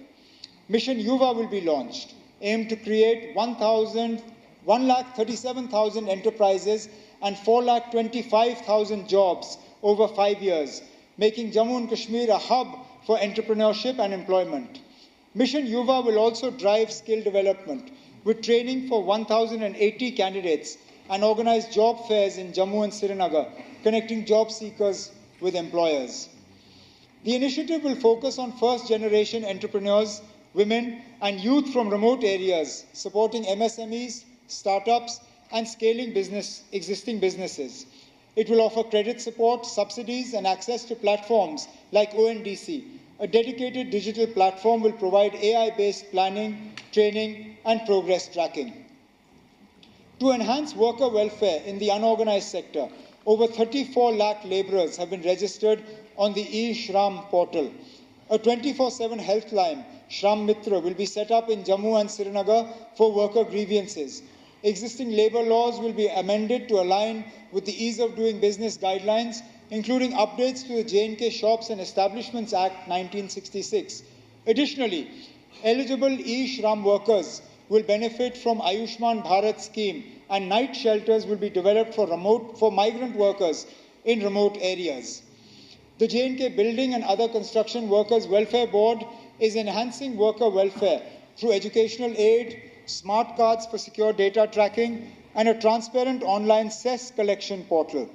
Mission Yuva will be launched, aimed to create 1,37,000 enterprises and 4,25,000 jobs over 5 years, making Jammu and Kashmir a hub for entrepreneurship and employment. Mission Yuva will also drive skill development, with training for 1,080 candidates and organize job fairs in Jammu and Srinagar, connecting job seekers with employers. The initiative will focus on first-generation entrepreneurs, women, and youth from remote areas, supporting MSMEs, startups, and scaling existing businesses. It will offer credit support, subsidies, and access to platforms like ONDC. A dedicated digital platform will provide AI-based planning, training, and progress tracking. To enhance worker welfare in the unorganized sector, over 34 lakh laborers have been registered on the e-Shram portal. A 24/7 health line, Shram Mitra, will be set up in Jammu and Srinagar for worker grievances. Existing labor laws will be amended to align with the Ease of Doing Business guidelines, including updates to the J&K Shops and Establishments Act 1966. Additionally, eligible e-Shram workers will benefit from Ayushman Bharat scheme, and night shelters will be developed for migrant workers in remote areas. The J&K Building and Other Construction Workers Welfare Board is enhancing worker welfare through educational aid, smart cards for secure data tracking, and a transparent online cess collection portal.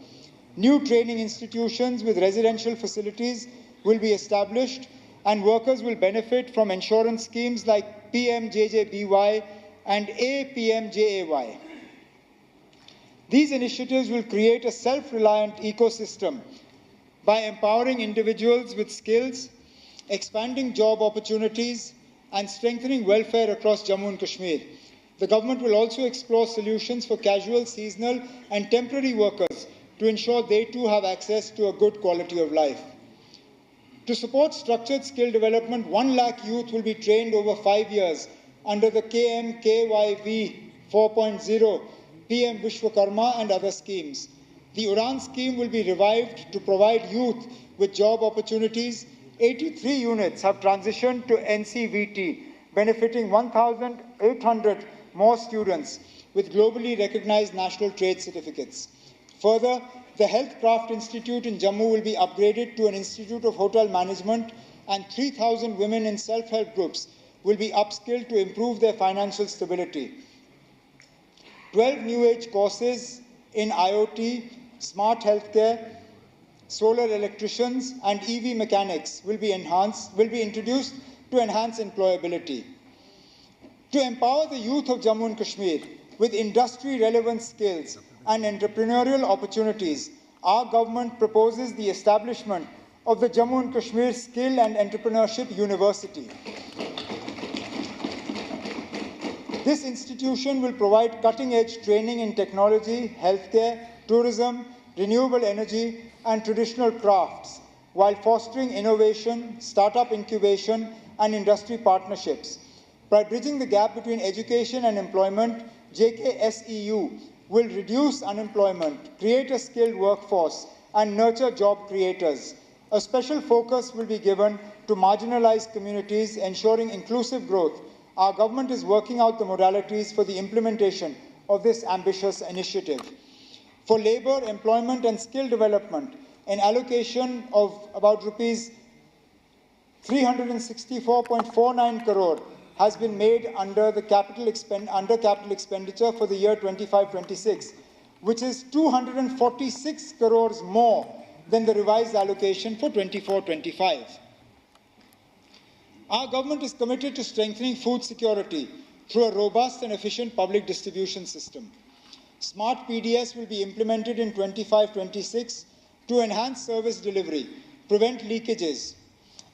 New training institutions with residential facilities will be established, and workers will benefit from insurance schemes like PMJJBY and APMJAY. These initiatives will create a self-reliant ecosystem by empowering individuals with skills, expanding job opportunities, and strengthening welfare across Jammu and Kashmir. The government will also explore solutions for casual, seasonal, and temporary workers to ensure they too have access to a good quality of life. To support structured skill development, 1 lakh youth will be trained over 5 years under the KMKYV 4.0, PM Vishwakarma, and other schemes. The Udan scheme will be revived to provide youth with job opportunities. 83 units have transitioned to NCVT, benefiting 1,800 more students with globally recognized national trade certificates. Further, the Healthcraft Institute in Jammu will be upgraded to an Institute of Hotel Management, and 3,000 women in self-help groups will be upskilled to improve their financial stability. 12 new age courses in IoT, smart healthcare, solar electricians, and EV mechanics will be introduced to enhance employability. To empower the youth of Jammu and Kashmir with industry-relevant skills and entrepreneurial opportunities, our government proposes the establishment of the Jammu and Kashmir Skill and Entrepreneurship University. This institution will provide cutting-edge training in technology, healthcare, tourism, renewable energy, and traditional crafts, while fostering innovation, startup incubation, and industry partnerships. By bridging the gap between education and employment, JKSEU will reduce unemployment, create a skilled workforce, and nurture job creators. A special focus will be given to marginalized communities, ensuring inclusive growth, our government is working out the modalities for the implementation of this ambitious initiative. For labour, employment and skill development, an allocation of about rupees 364.49 crore has been made under capital expenditure for the year 25-26, which is 246 crores more than the revised allocation for 24-25. Our government is committed to strengthening food security through a robust and efficient public distribution system. Smart PDS will be implemented in 25-26 to enhance service delivery, prevent leakages,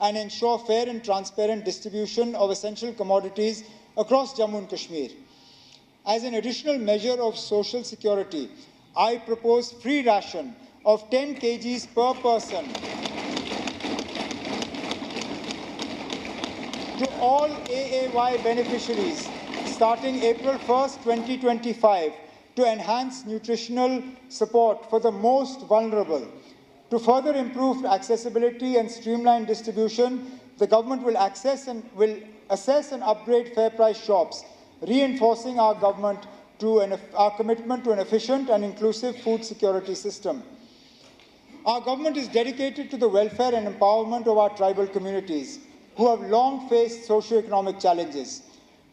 and ensure fair and transparent distribution of essential commodities across Jammu and Kashmir. As an additional measure of social security, I propose free ration of 10 kgs per person to all AAY beneficiaries starting April 1st, 2025 to enhance nutritional support for the most vulnerable. To further improve accessibility and streamline distribution, the government will assess and upgrade fair price shops, reinforcing our commitment to an efficient and inclusive food security system. Our government is dedicated to the welfare and empowerment of our tribal communities, who have long faced socio-economic challenges.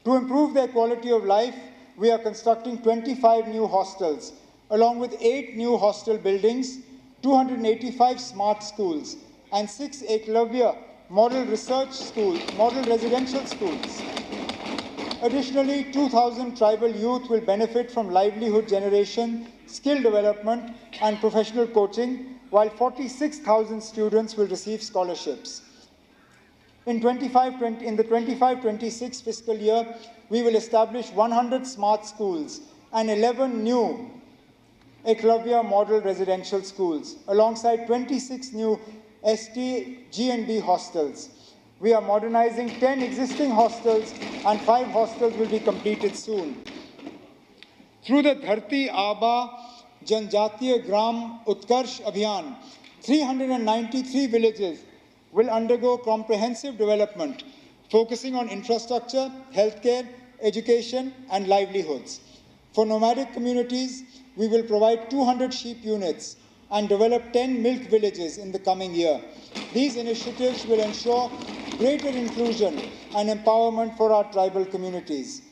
To improve their quality of life, we are constructing 25 new hostels, along with 8 new hostel buildings, 285 smart schools, and 6 Eklavya model residential schools. Additionally, 2,000 tribal youth will benefit from livelihood generation, skill development, and professional coaching, while 46,000 students will receive scholarships. In the 25-26 fiscal year, we will establish 100 smart schools and 11 new Eklavya model residential schools, alongside 26 new ST G&B hostels. We are modernizing 10 existing hostels and 5 hostels will be completed soon. Through the Dharti Aba Janjatiya Gram Utkarsh Abhiyan, 393 villages will undergo comprehensive development, focusing on infrastructure, healthcare, education, and livelihoods. For nomadic communities, we will provide 200 sheep units and develop 10 milk villages in the coming year. These initiatives will ensure greater inclusion and empowerment for our tribal communities.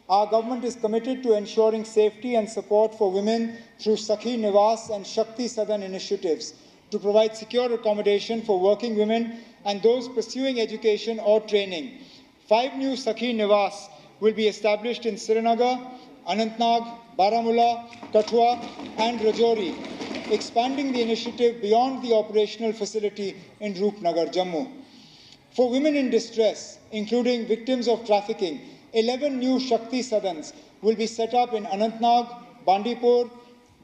Our government is committed to ensuring safety and support for women through Sakhi Nivas and Shakti Sadan initiatives to provide secure accommodation for working women and those pursuing education or training. 5 new Sakhi Nivas will be established in Srinagar, Anantnag, Baramulla, Kathua, and Rajouri, expanding the initiative beyond the operational facility in Roopnagar, Jammu. For women in distress, including victims of trafficking, 11 new Shakti Sadans will be set up in Anantnag, Bandipur,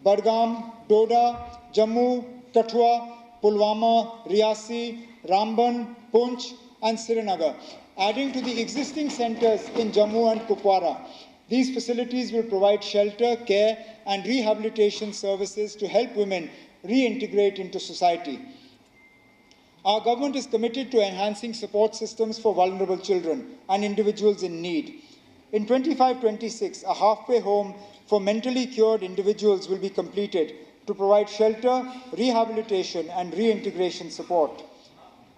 Badgam, Doda, Jammu, Kathua, Pulwama, Riasi, Ramban, Poonch, and Srinagar, adding to the existing centres in Jammu and Kupwara. These facilities will provide shelter, care, and rehabilitation services to help women reintegrate into society. Our government is committed to enhancing support systems for vulnerable children and individuals in need. In 25-26, a halfway home for mentally cured individuals will be completed to provide shelter, rehabilitation, and reintegration support.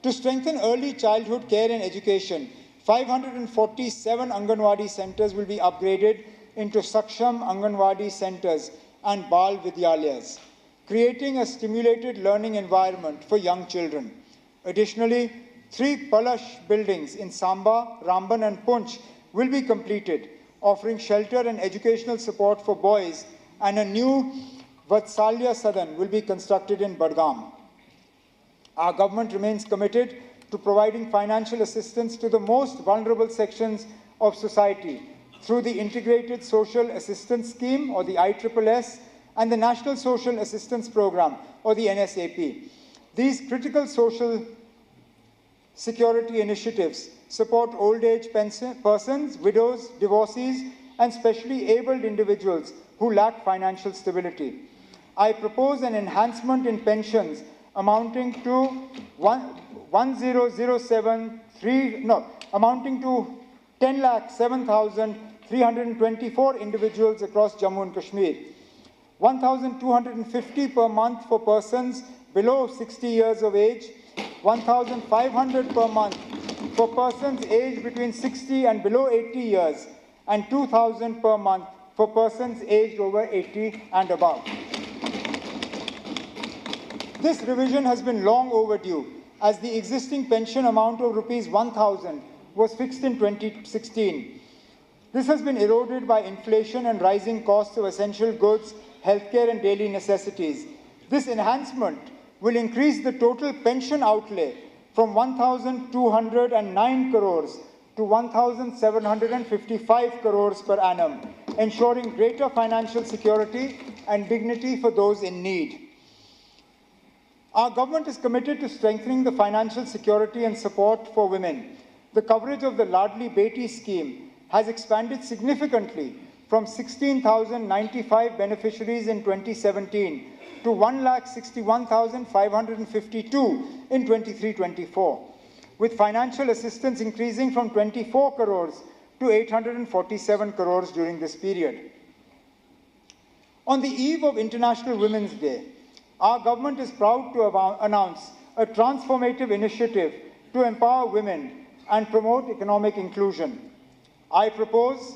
To strengthen early childhood care and education, 547 Anganwadi centres will be upgraded into Saksham Anganwadi centres and Bal Vidyalayas, creating a stimulated learning environment for young children. Additionally, 3 Palash buildings in Samba, Ramban, and Poonch will be completed, offering shelter and educational support for boys, and a new Vatsalya Sadan will be constructed in Badgam. Our government remains committed to providing financial assistance to the most vulnerable sections of society through the Integrated Social Assistance Scheme, or the ISSS, and the National Social Assistance Program, or the NSAP. These critical social security initiatives support old age persons, widows, divorcees, and specially abled individuals who lack financial stability. I propose an enhancement in pensions amounting to amounting to 10,07,324 individuals across Jammu and Kashmir. 1,250 per month for persons below 60 years of age, 1,500 per month for persons aged between 60 and below 80 years, and 2,000 per month for persons aged over 80 and above. This revision has been long overdue, as the existing pension amount of Rs 1,000 was fixed in 2016. This has been eroded by inflation and rising costs of essential goods, healthcare and daily necessities. This enhancement will increase the total pension outlay from 1,209 crores to 1,755 crores per annum, ensuring greater financial security and dignity for those in need. Our government is committed to strengthening the financial security and support for women. The coverage of the Ladli Beti scheme has expanded significantly from 16,095 beneficiaries in 2017 to 1,61,552 in 23-24, with financial assistance increasing from 24 crores to 847 crores during this period. On the eve of International Women's Day, our government is proud to announce a transformative initiative to empower women and promote economic inclusion. I propose,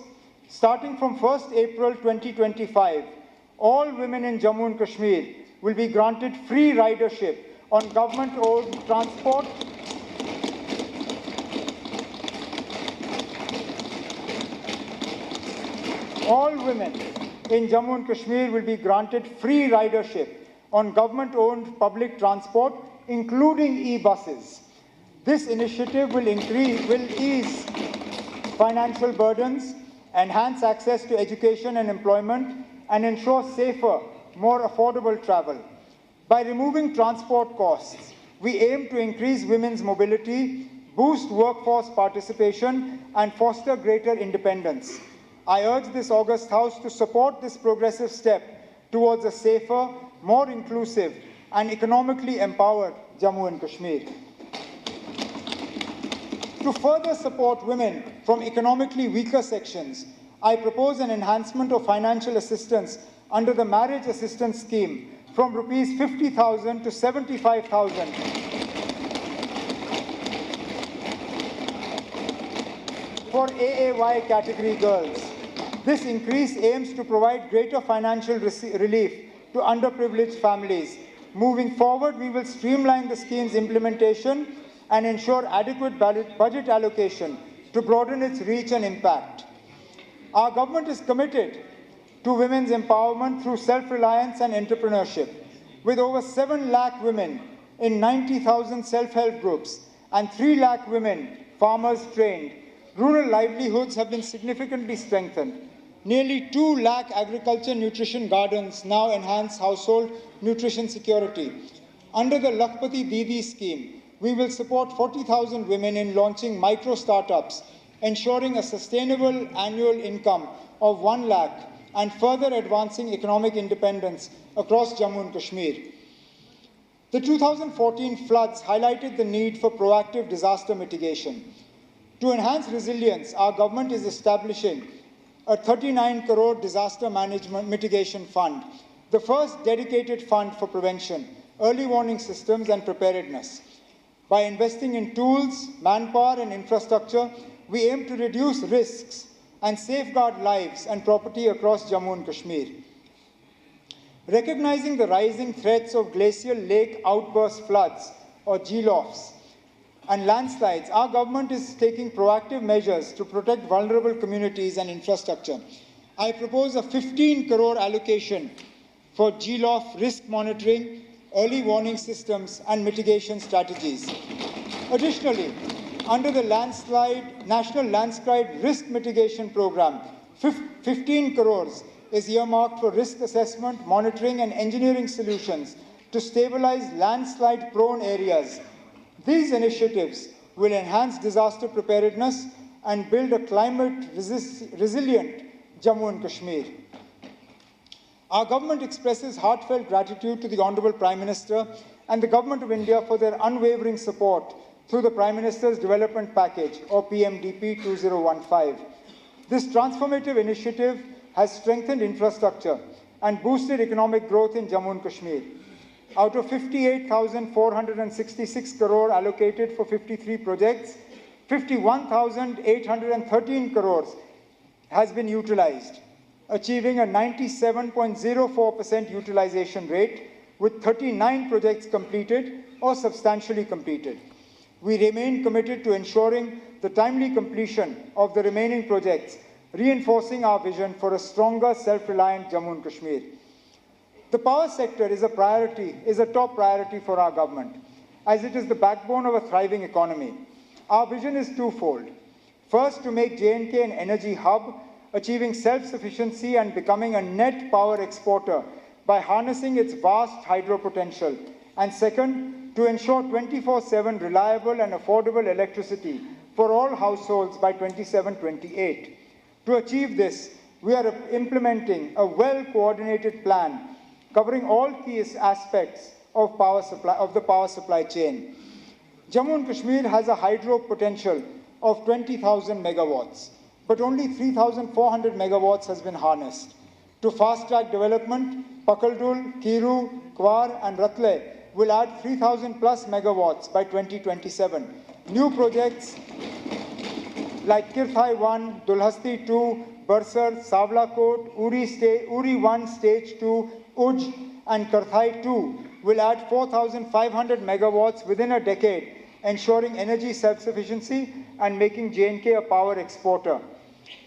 starting from 1st April 2025, all women in Jammu and Kashmir will be granted free ridership on government-owned transport All women in Jammu and Kashmir will be granted free ridership on government-owned public transport, including e-buses. This initiative will ease financial burdens, enhance access to education and employment, and ensure safer, more affordable travel. By removing transport costs, we aim to increase women's mobility, boost workforce participation, and foster greater independence. I urge this august House to support this progressive step towards a safer, more inclusive, and economically empowered Jammu and Kashmir. To further support women from economically weaker sections, I propose an enhancement of financial assistance under the Marriage Assistance Scheme from Rs 50,000 to 75,000 for AAY category girls. This increase aims to provide greater financial relief to underprivileged families. Moving forward, we will streamline the scheme's implementation and ensure adequate budget allocation to broaden its reach and impact. Our government is committed to women's empowerment through self-reliance and entrepreneurship. With over 7 lakh women in 90,000 self-help groups and 3 lakh women farmers trained, rural livelihoods have been significantly strengthened. Nearly 2 lakh agriculture nutrition gardens now enhance household nutrition security. Under the Lakhpati Didi scheme, we will support 40,000 women in launching micro-startups, ensuring a sustainable annual income of 1 lakh and further advancing economic independence across Jammu and Kashmir. The 2014 floods highlighted the need for proactive disaster mitigation. To enhance resilience, our government is establishing a 39 crore disaster management mitigation fund, the first dedicated fund for prevention, early warning systems and preparedness. By investing in tools, manpower and infrastructure, we aim to reduce risks and safeguard lives and property across Jammu and Kashmir. Recognizing the rising threats of glacial lake outburst floods, or GLOFs, and landslides, our government is taking proactive measures to protect vulnerable communities and infrastructure. I propose a 15 crore allocation for GLOF risk monitoring, early warning systems, and mitigation strategies. Additionally, under the National Landslide Risk Mitigation Program, 15 crores is earmarked for risk assessment, monitoring, and engineering solutions to stabilize landslide-prone areas. These initiatives will enhance disaster preparedness and build a climate-resilient Jammu and Kashmir. Our government expresses heartfelt gratitude to the Honorable Prime Minister and the Government of India for their unwavering support through the Prime Minister's Development Package, or PMDP 2015. This transformative initiative has strengthened infrastructure and boosted economic growth in Jammu and Kashmir. Out of 58,466 crore allocated for 53 projects, 51,813 crores has been utilized, achieving a 97.04% utilization rate, with 39 projects completed or substantially completed. We remain committed to ensuring the timely completion of the remaining projects, reinforcing our vision for a stronger, self-reliant Jammu and Kashmir. The power sector is a top priority for our government, as it is the backbone of a thriving economy. Our vision is twofold. First, to make J&K an energy hub, achieving self-sufficiency and becoming a net power exporter by harnessing its vast hydro potential. And second, to ensure 24/7 reliable and affordable electricity for all households by 27-28. To achieve this, we are implementing a well-coordinated plan covering all key aspects of the power supply chain. Jammu and Kashmir has a hydro potential of 20,000 megawatts, but only 3,400 megawatts has been harnessed. To fast-track development, Pakaldul, Kiru, Kwar and Ratle will add 3,000 plus megawatts by 2027. New projects like Kirthai 1, Dulhasti 2, Bursar, Savlakot, Uri 1 Stage 2, Uj and Karthai 2 will add 4,500 megawatts within a decade, ensuring energy self-sufficiency and making J&K a power exporter.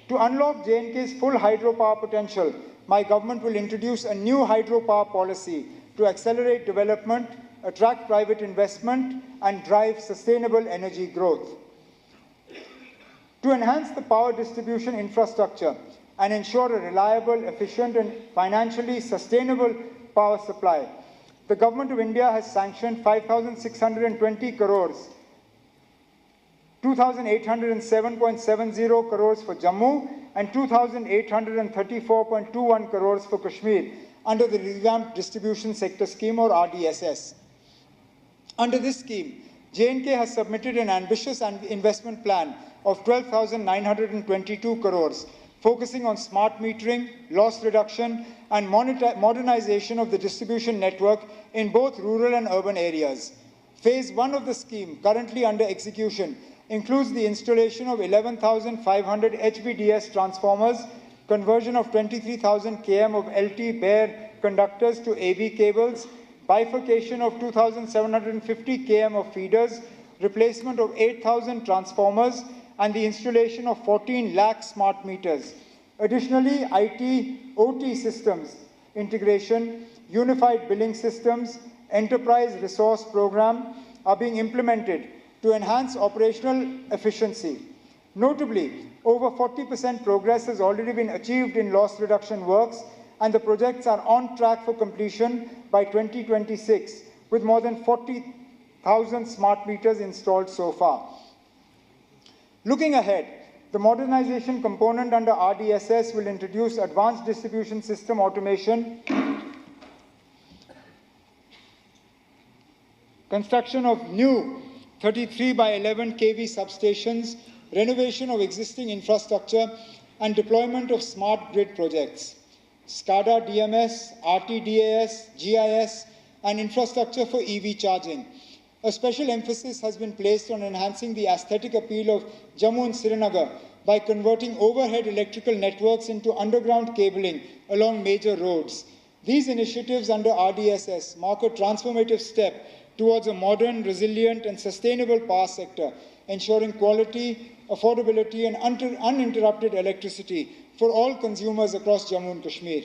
To unlock J&K's full hydropower potential, my government will introduce a new hydropower policy to accelerate development, attract private investment, and drive sustainable energy growth. To enhance the power distribution infrastructure and ensure a reliable, efficient, and financially sustainable power supply, the Government of India has sanctioned 5,620 crores, 2,807.70 crores for Jammu and 2,834.21 crores for Kashmir under the Revamped Distribution Sector Scheme, or RDSS. Under this scheme, J&K has submitted an ambitious investment plan of 12,922 crores, focusing on smart metering, loss reduction, and modernization of the distribution network in both rural and urban areas. Phase 1 of the scheme, currently under execution, includes the installation of 11,500 HVDS transformers, conversion of 23,000 km of LT bare conductors to AB cables, bifurcation of 2,750 km of feeders, replacement of 8,000 transformers, and the installation of 14 lakh smart meters. Additionally, IT/OT systems integration, unified billing systems, enterprise resource program are being implemented to enhance operational efficiency. Notably, over 40% progress has already been achieved in loss reduction works, and the projects are on track for completion by 2026, with more than 40,000 smart meters installed so far. Looking ahead, the modernization component under RDSS will introduce advanced distribution system automation, construction of new 33 by 11 kV substations, renovation of existing infrastructure, and deployment of smart grid projects. SCADA, DMS, RTDAS, GIS, and infrastructure for EV charging. A special emphasis has been placed on enhancing the aesthetic appeal of Jammu and Srinagar by converting overhead electrical networks into underground cabling along major roads. These initiatives under RDSS mark a transformative step towards a modern, resilient, and sustainable power sector, ensuring quality, affordability, and uninterrupted electricity for all consumers across Jammu and Kashmir.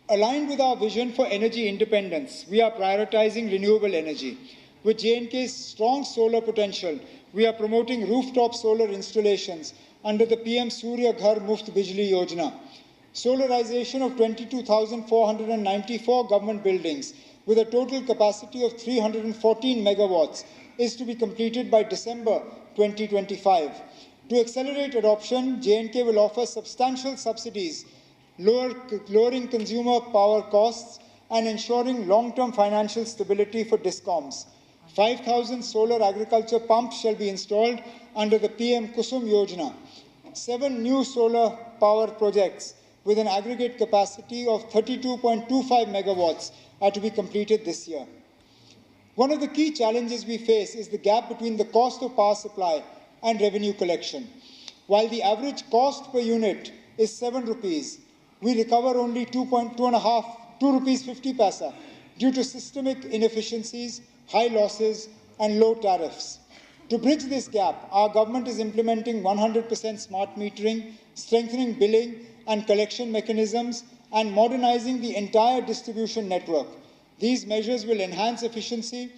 Aligned with our vision for energy independence, we are prioritizing renewable energy. With J&K's strong solar potential, we are promoting rooftop solar installations under the PM Surya Ghar Muft Bijli Yojana. Solarization of 22,494 government buildings with a total capacity of 314 megawatts is to be completed by December 2025. To accelerate adoption, J&K will offer substantial subsidies, lowering consumer power costs and ensuring long-term financial stability for DISCOMs. 5,000 solar agriculture pumps shall be installed under the PM Kusum Yojana. 7 new solar power projects with an aggregate capacity of 32.25 megawatts are to be completed this year. One of the key challenges we face is the gap between the cost of power supply and revenue collection. While the average cost per unit is 7 rupees, we recover only 2 rupees 50 paisa due to systemic inefficiencies, high losses, and low tariffs. To bridge this gap, our government is implementing 100% smart metering, strengthening billing and collection mechanisms, and modernizing the entire distribution network. These measures will enhance efficiency,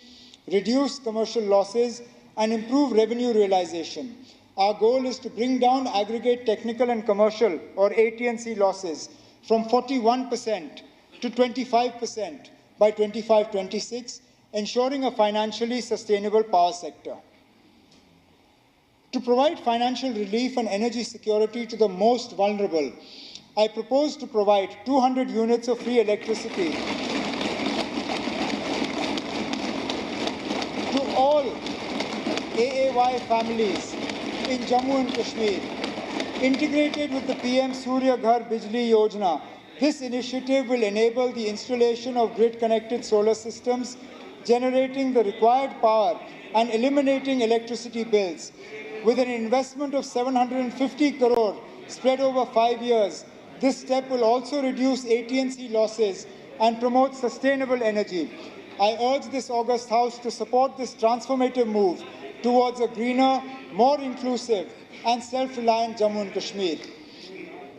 reduce commercial losses, and improve revenue realization. Our goal is to bring down aggregate technical and commercial, or AT&C, losses from 41% to 25% by 25-26, ensuring a financially sustainable power sector. To provide financial relief and energy security to the most vulnerable, I propose to provide 200 units of free electricity to all AAY families in Jammu and Kashmir. Integrated with the PM Surya Ghar Bijli Yojana, this initiative will enable the installation of grid-connected solar systems, generating the required power and eliminating electricity bills. With an investment of 750 crore spread over 5 years, this step will also reduce AT&C losses and promote sustainable energy. I urge this august House to support this transformative move towards a greener, more inclusive and self-reliant Jammu and Kashmir.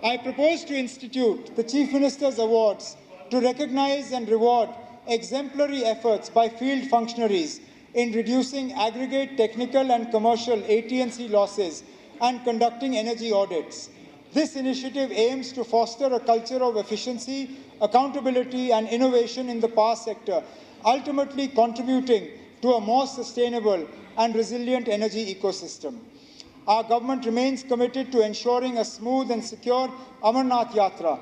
I propose to institute the Chief Minister's Awards to recognize and reward exemplary efforts by field functionaries in reducing aggregate technical and commercial AT&C losses and conducting energy audits. This initiative aims to foster a culture of efficiency, accountability and innovation in the power sector, ultimately contributing to a more sustainable and resilient energy ecosystem. Our government remains committed to ensuring a smooth and secure Amarnath Yatra.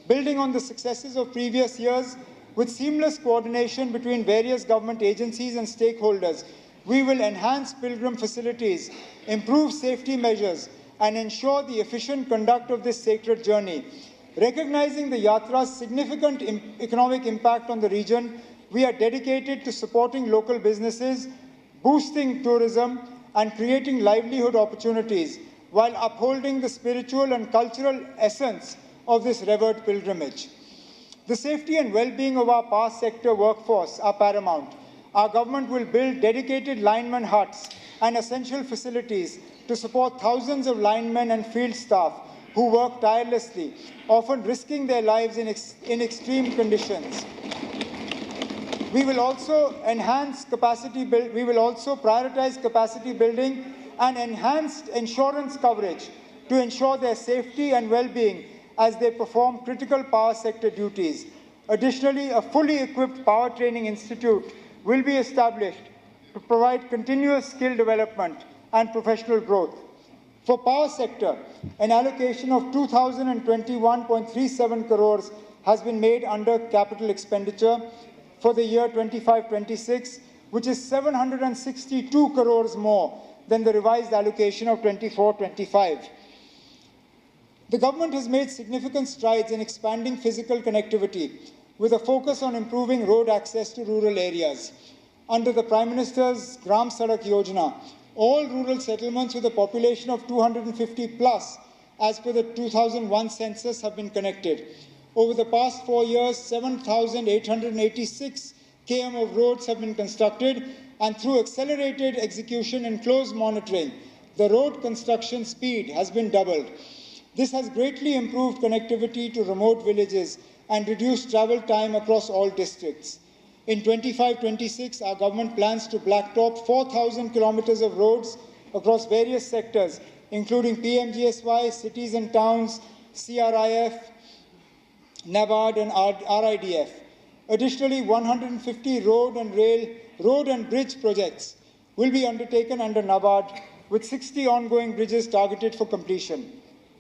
Building on the successes of previous years, with seamless coordination between various government agencies and stakeholders, we will enhance pilgrim facilities, improve safety measures, and ensure the efficient conduct of this sacred journey. Recognizing the Yatra's significant economic impact on the region, we are dedicated to supporting local businesses, boosting tourism, and creating livelihood opportunities while upholding the spiritual and cultural essence of this revered pilgrimage. The safety and well-being of our power sector workforce are paramount. Our government will build dedicated lineman huts and essential facilities to support thousands of linemen and field staff who work tirelessly, often risking their lives in extreme conditions. We will also prioritize capacity building and enhanced insurance coverage to ensure their safety and well-being as they perform critical power sector duties. Additionally, a fully equipped power training institute will be established to provide continuous skill development and professional growth. For power sector, an allocation of 2,021.37 crores has been made under capital expenditure for the year 25-26, which is 762 crores more than the revised allocation of 24-25. The government has made significant strides in expanding physical connectivity with a focus on improving road access to rural areas. Under the Prime Minister's Gram Sadak Yojana, all rural settlements with a population of 250 plus, as per the 2001 census, have been connected. Over the past 4 years, 7,886 km of roads have been constructed, and through accelerated execution and close monitoring, the road construction speed has been doubled. This has greatly improved connectivity to remote villages and reduced travel time across all districts. In 25-26, our government plans to blacktop 4,000 kilometers of roads across various sectors, including PMGSY, cities and towns, CRIF, NABARD and RIDF. Additionally, 150 road and bridge projects will be undertaken under NABARD, with 60 ongoing bridges targeted for completion.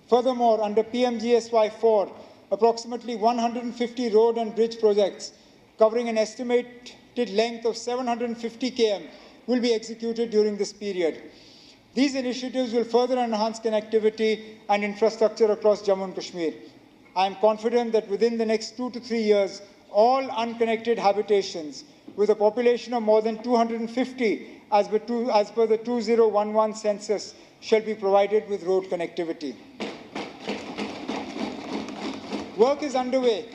Furthermore, under PMGSY 4, approximately 150 road and bridge projects covering an estimated estimated length of 750 km will be executed during this period. These initiatives will further enhance connectivity and infrastructure across Jammu and Kashmir. I am confident that within the next 2 to 3 years, all unconnected habitations with a population of more than 250 as per the 2011 census shall be provided with road connectivity. Work is underway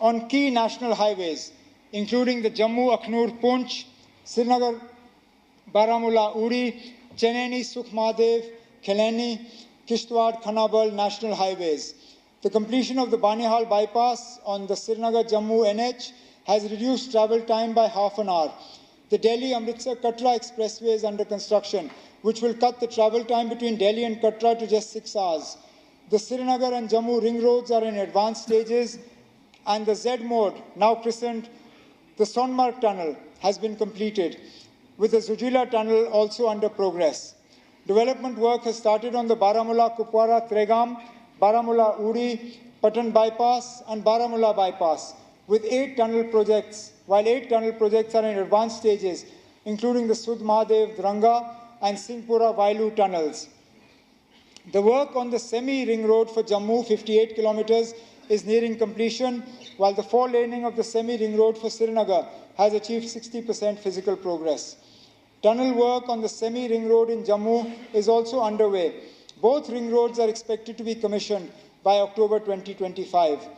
on key national highways, including the Jammu-Akhnur-Poonch, Srinagar-Baramulla-Uri, Chennai-Sukhmadev, Khelani, Kishtwar-Khanabal national highways. The completion of the Banihal bypass on the Srinagar-Jammu NH has reduced travel time by half an hour. The Delhi-Amritsar-Katra expressway is under construction, which will cut the travel time between Delhi and Katra to just 6 hours. The Srinagar and Jammu ring roads are in advanced stages, and the Z mode, now christened the Sonmarg Tunnel, has been completed, with the Zujila Tunnel also under progress. Development work has started on the Baramulla-Kupwara-Tregam, Baramulla-Uri, Patan bypass and Baramulla bypass, with 8 tunnel projects, while 8 tunnel projects are in advanced stages, including the Sudmadev, Dranga and Singhpura-Vailu tunnels. The work on the semi-ring road for Jammu, 58 kilometers, is nearing completion, while the 4-laning of the semi-ring road for Srinagar has achieved 60% physical progress. Tunnel work on the semi-ring road in Jammu is also underway. Both ring roads are expected to be commissioned by October 2025.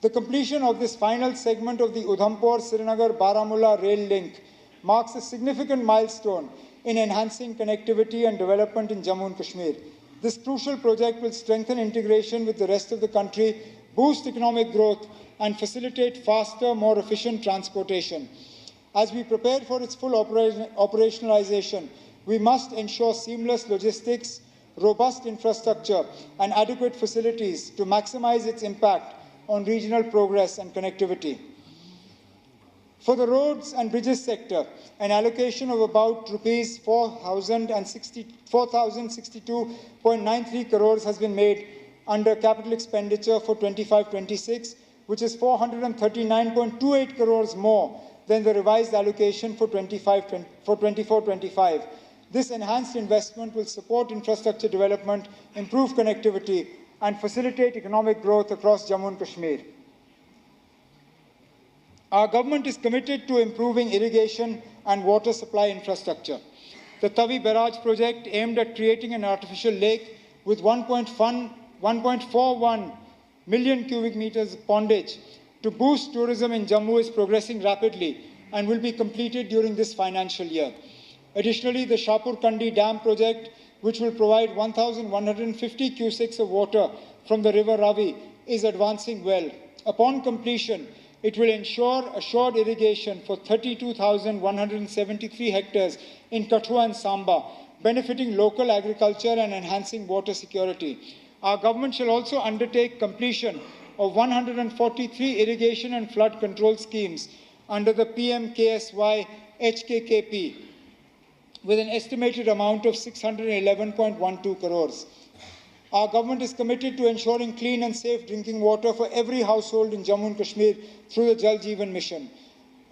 The completion of this final segment of the Udhampur-Srinagar-Baramulla rail link marks a significant milestone in enhancing connectivity and development in Jammu and Kashmir. This crucial project will strengthen integration with the rest of the country, boost economic growth, and facilitate faster, more efficient transportation. As we prepare for its full operationalization, we must ensure seamless logistics, robust infrastructure, and adequate facilities to maximize its impact on regional progress and connectivity. For the roads and bridges sector, an allocation of about Rs 4,062.93 crores has been made under capital expenditure for 25-26, which is 439.28 crores more than the revised allocation for 24-25. This enhanced investment will support infrastructure development, improve connectivity, and facilitate economic growth across Jammu and Kashmir. Our government is committed to improving irrigation and water supply infrastructure. The Tavi Barrage project, aimed at creating an artificial lake with 1.41 million cubic meters of pondage to boost tourism in Jammu, is progressing rapidly and will be completed during this financial year. Additionally, the Shapur Kandi Dam project, which will provide 1,150 cusecs of water from the river Ravi, is advancing well. Upon completion, it will ensure assured irrigation for 32,173 hectares in Kathua and Samba, benefiting local agriculture and enhancing water security. Our government shall also undertake completion of 143 irrigation and flood control schemes under the PM-KSY HKKP, with an estimated amount of 611.12 crores. Our government is committed to ensuring clean and safe drinking water for every household in Jammu and Kashmir through the Jal Jeevan Mission.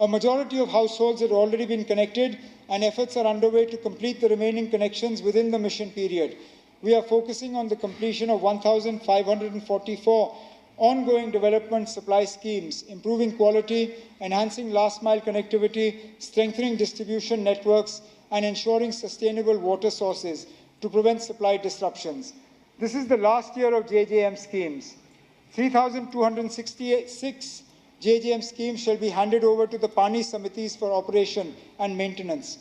A majority of households have already been connected, and efforts are underway to complete the remaining connections within the mission period. We are focusing on the completion of 1,544 ongoing development supply schemes, improving quality, enhancing last-mile connectivity, strengthening distribution networks, and ensuring sustainable water sources to prevent supply disruptions. This is the last year of JJM schemes. 3,266 JJM schemes shall be handed over to the Pani Samitis for operation and maintenance.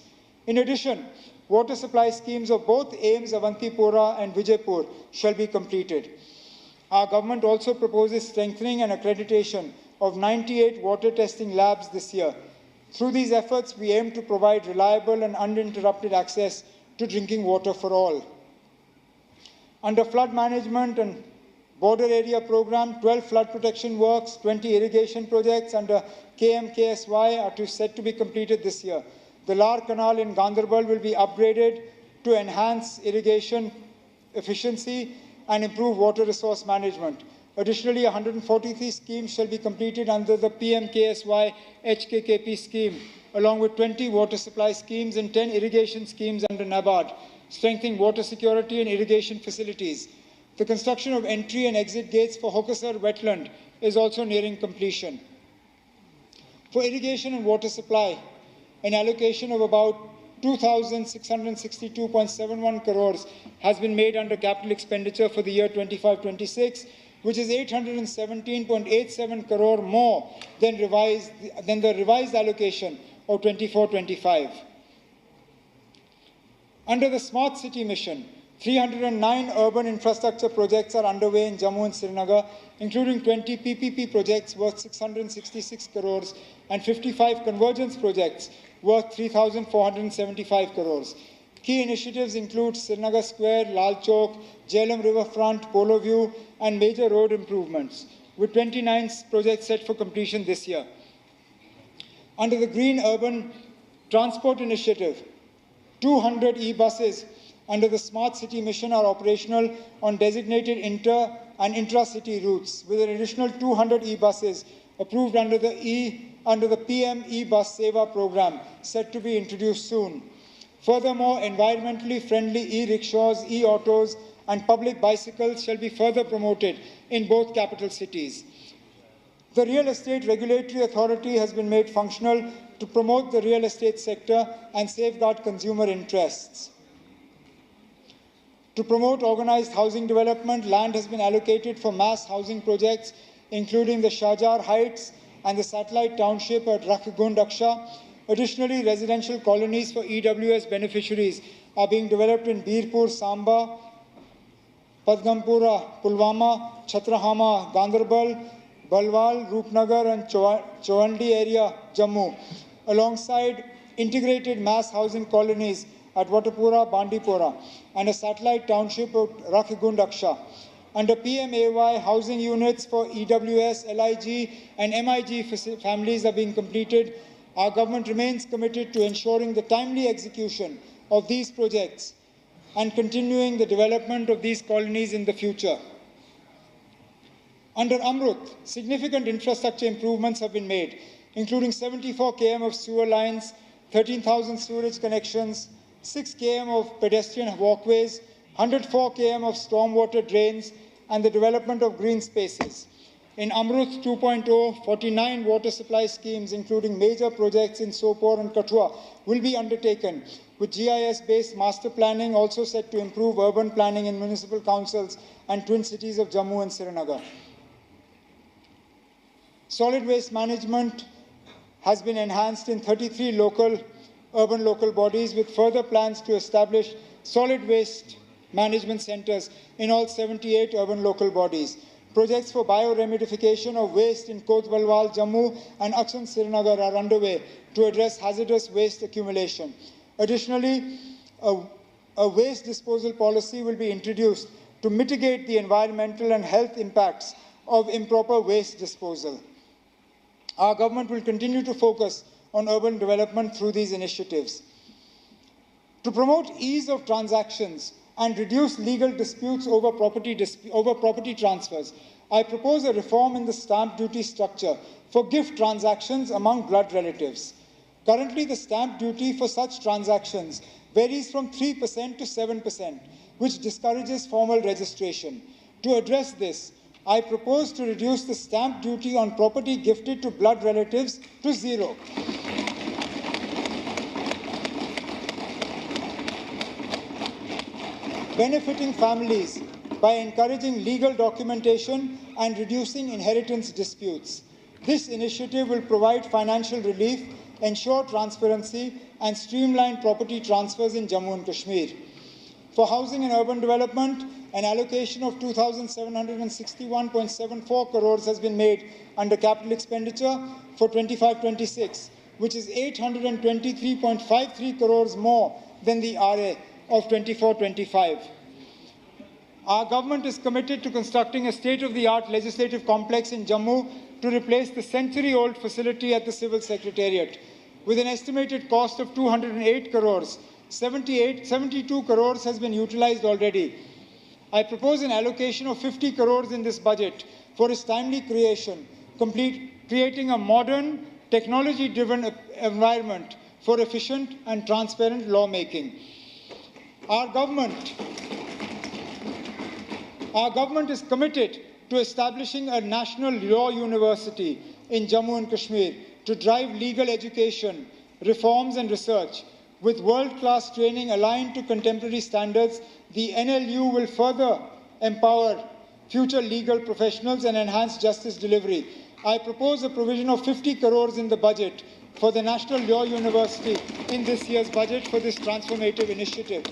In addition, water supply schemes of both AIIMS Avantipora and Vijaypur shall be completed. Our government also proposes strengthening and accreditation of 98 water testing labs this year. Through these efforts, we aim to provide reliable and uninterrupted access to drinking water for all. Under flood management and border area program, 12 flood protection works, 20 irrigation projects under KMKSY are set to be completed this year. The Lar Canal in Ganderbal will be upgraded to enhance irrigation efficiency and improve water resource management. Additionally, 143 schemes shall be completed under the PMKSY HKKP scheme along with 20 water supply schemes and 10 irrigation schemes under NABARD, strengthening water security and irrigation facilities. The construction of entry and exit gates for Hokasar wetland is also nearing completion. For irrigation and water supply, an allocation of about 2,662.71 crores has been made under capital expenditure for the year 25-26, which is 817.87 crore more than the revised allocation of 24-25. Under the Smart City Mission, 309 urban infrastructure projects are underway in Jammu and Srinagar, including 20 PPP projects worth 666 crores and 55 convergence projects worth 3,475 crores. Key initiatives include Srinagar Square, Lal Chowk, Jhelum Riverfront, Polo View, and major road improvements, with 29 projects set for completion this year. Under the Green Urban Transport Initiative, 200 e-buses under the Smart City Mission are operational on designated inter- and intra-city routes, with an additional 200 e-buses approved under the PM e-Bus Seva program, set to be introduced soon. Furthermore, environmentally friendly e-rickshaws, e-autos, and public bicycles shall be further promoted in both capital cities. The Real Estate Regulatory Authority has been made functional to promote the real estate sector and safeguard consumer interests. To promote organized housing development, land has been allocated for mass housing projects, including the Shahjar Heights and the satellite township at Rakhigundaksha. Additionally, residential colonies for EWS beneficiaries are being developed in Birpur, Samba, Padgampura, Pulwama, Chhatrahama, Ganderbal, Balwal, Rupnagar, and Chowandi area, Jammu, alongside integrated mass housing colonies at Watapura, Bandipora, and a satellite township of Rakhigundaksha. Under PMAY, housing units for EWS, LIG, and MIG families are being completed. Our government remains committed to ensuring the timely execution of these projects and continuing the development of these colonies in the future. Under Amrut, significant infrastructure improvements have been made, including 74 km of sewer lines, 13,000 sewerage connections, 6 km of pedestrian walkways, 104 km of stormwater drains, and the development of green spaces. In Amrut 2.0, 49 water supply schemes, including major projects in Sopore and Kathua, will be undertaken, with GIS-based master planning also set to improve urban planning in municipal councils and twin cities of Jammu and Srinagar. Solid waste management has been enhanced in 33 urban local bodies, with further plans to establish solid waste management centers in all 78 urban local bodies. Projects for bioremedification of waste in Kotbalwal, Jammu, and Aksan Srinagar are underway to address hazardous waste accumulation. Additionally, a waste disposal policy will be introduced to mitigate the environmental and health impacts of improper waste disposal. Our government will continue to focus on urban development through these initiatives. To promote ease of transactions and reduce legal disputes over property transfers, I propose a reform in the stamp duty structure for gift transactions among blood relatives. Currently, the stamp duty for such transactions varies from 3% to 7%, which discourages formal registration. To address this, I propose to reduce the stamp duty on property gifted to blood relatives to 0. Benefiting families by encouraging legal documentation and reducing inheritance disputes. This initiative will provide financial relief, ensure transparency, and streamline property transfers in Jammu and Kashmir. For housing and urban development, an allocation of 2,761.74 crores has been made under capital expenditure for 25-26, which is 823.53 crores more than the RA of 24-25. Our government is committed to constructing a state-of-the-art legislative complex in Jammu to replace the century-old facility at the Civil Secretariat. With an estimated cost of 208 crores, 72 crores has been utilized already. I propose an allocation of 50 crores in this budget for its timely creation, creating a modern, technology-driven environment for efficient and transparent lawmaking. Our government is committed to establishing a national law university in Jammu and Kashmir to drive legal education, reforms and research. With world-class training aligned to contemporary standards, the NLU will further empower future legal professionals and enhance justice delivery. I propose a provision of 50 crores in the budget for the National Law University in this year's budget for this transformative initiative.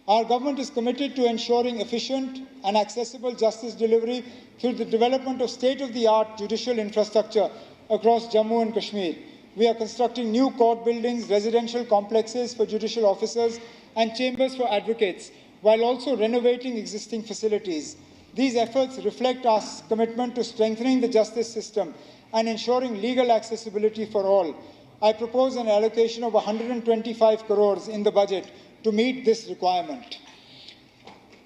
Our government is committed to ensuring efficient and accessible justice delivery through the development of state-of-the-art judicial infrastructure across Jammu and Kashmir. We are constructing new court buildings, residential complexes for judicial officers, and chambers for advocates, while also renovating existing facilities. These efforts reflect our commitment to strengthening the justice system and ensuring legal accessibility for all. I propose an allocation of 125 crores in the budget to meet this requirement.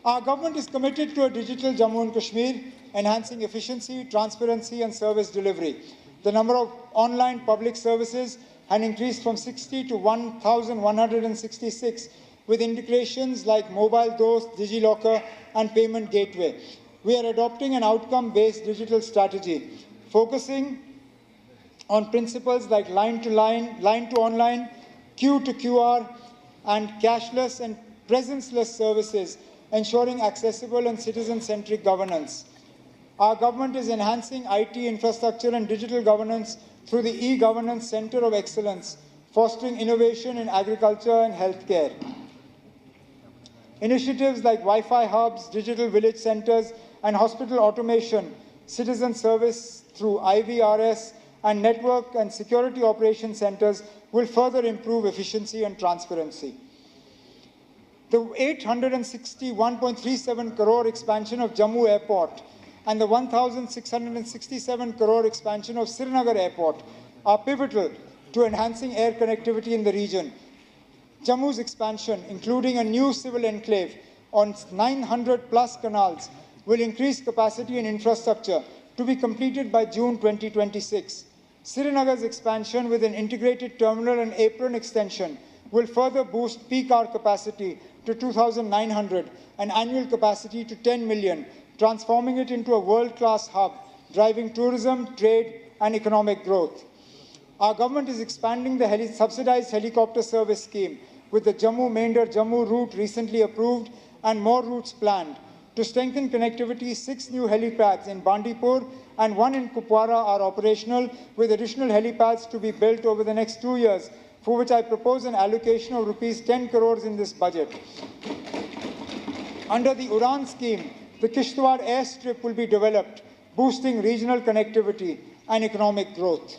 Our government is committed to a digital Jammu and Kashmir, enhancing efficiency, transparency, and service delivery. The number of online public services has increased from 60 to 1,166, with integrations like Mobile Dost, DigiLocker, and Payment Gateway. We are adopting an outcome-based digital strategy, focusing on principles like line-to-line, line-to-online, queue-to-QR, and cashless and presence-less services, ensuring accessible and citizen-centric governance. Our government is enhancing IT infrastructure and digital governance through the e-Governance Center of Excellence, fostering innovation in agriculture and healthcare. Initiatives like Wi-Fi hubs, digital village centers, and hospital automation, citizen service through IVRS, and network and security operation centers will further improve efficiency and transparency. The 861.37 crore expansion of Jammu Airport and the 1,667 crore expansion of Srinagar Airport are pivotal to enhancing air connectivity in the region. Jammu's expansion, including a new civil enclave on 900-plus canals, will increase capacity and infrastructure to be completed by June 2026. Srinagar's expansion with an integrated terminal and apron extension will further boost peak hour capacity to 2,900 and annual capacity to 10 million, transforming it into a world-class hub, driving tourism, trade, and economic growth. Our government is expanding the subsidized helicopter service scheme with the Jammu-Mainder-Jammu route recently approved and more routes planned. To strengthen connectivity, 6 new helipads in Bandipur and 1 in Kupwara are operational, with additional helipads to be built over the next 2 years, for which I propose an allocation of rupees 10 crores in this budget. Under the UDAN scheme, the Kishtwar airstrip will be developed, boosting regional connectivity and economic growth.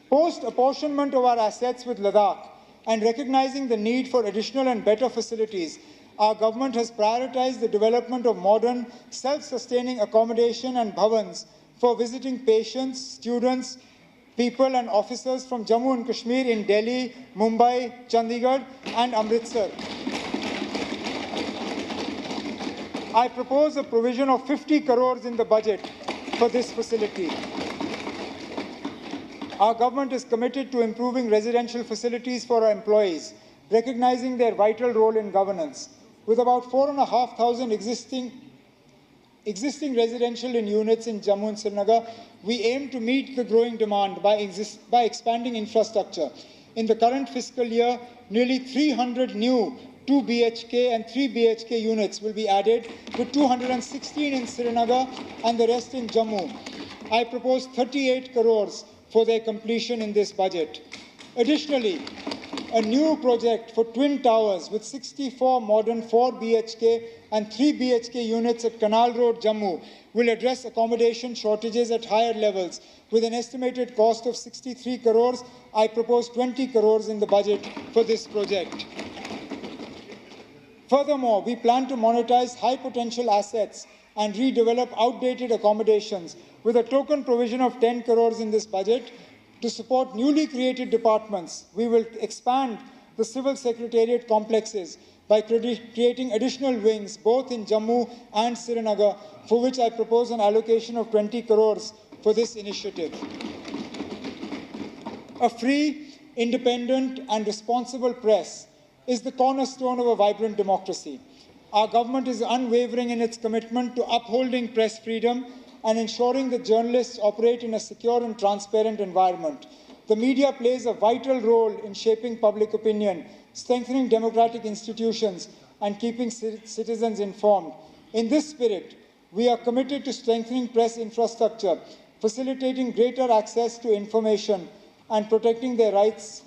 Post-apportionment of our assets with Ladakh and recognizing the need for additional and better facilities, our government has prioritized the development of modern, self-sustaining accommodation and bhavans for visiting patients, students, people and officers from Jammu and Kashmir in Delhi, Mumbai, Chandigarh and Amritsar. I propose a provision of 50 crores in the budget for this facility. Our government is committed to improving residential facilities for our employees, recognizing their vital role in governance. With about 4,500 existing residential units in Jammu and Srinagar, we aim to meet the growing demand by expanding infrastructure. In the current fiscal year, nearly 300 new 2 BHK and 3 BHK units will be added, with 216 in Srinagar and the rest in Jammu. I propose 38 crores for their completion in this budget. Additionally, a new project for twin towers with 64 modern 4 BHK and 3 BHK units at Canal Road, Jammu, will address accommodation shortages at higher levels. With an estimated cost of 63 crores, I propose 20 crores in the budget for this project. Furthermore, we plan to monetize high-potential assets and redevelop outdated accommodations with a token provision of 10 crores in this budget. To support newly created departments, we will expand the civil secretariat complexes by creating additional wings both in Jammu and Srinagar, for which I propose an allocation of 20 crores for this initiative. A free, independent, and responsible press is the cornerstone of a vibrant democracy. Our government is unwavering in its commitment to upholding press freedom and ensuring that journalists operate in a secure and transparent environment. The media plays a vital role in shaping public opinion, strengthening democratic institutions, and keeping citizens informed. In this spirit, we are committed to strengthening press infrastructure, facilitating greater access to information, and protecting the rights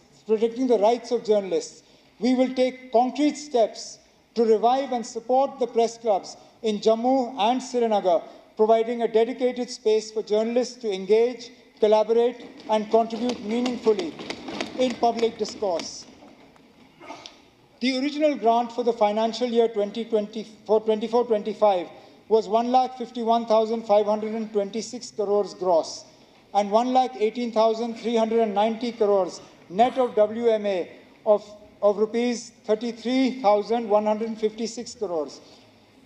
of journalists. We will take concrete steps to revive and support the press clubs in Jammu and Srinagar, providing a dedicated space for journalists to engage, collaborate, and contribute meaningfully in public discourse. The original grant for the financial year 24-25 was 1,51,526 crores gross and 1,18,390 crores net of WMA of rupees 33,156 crores.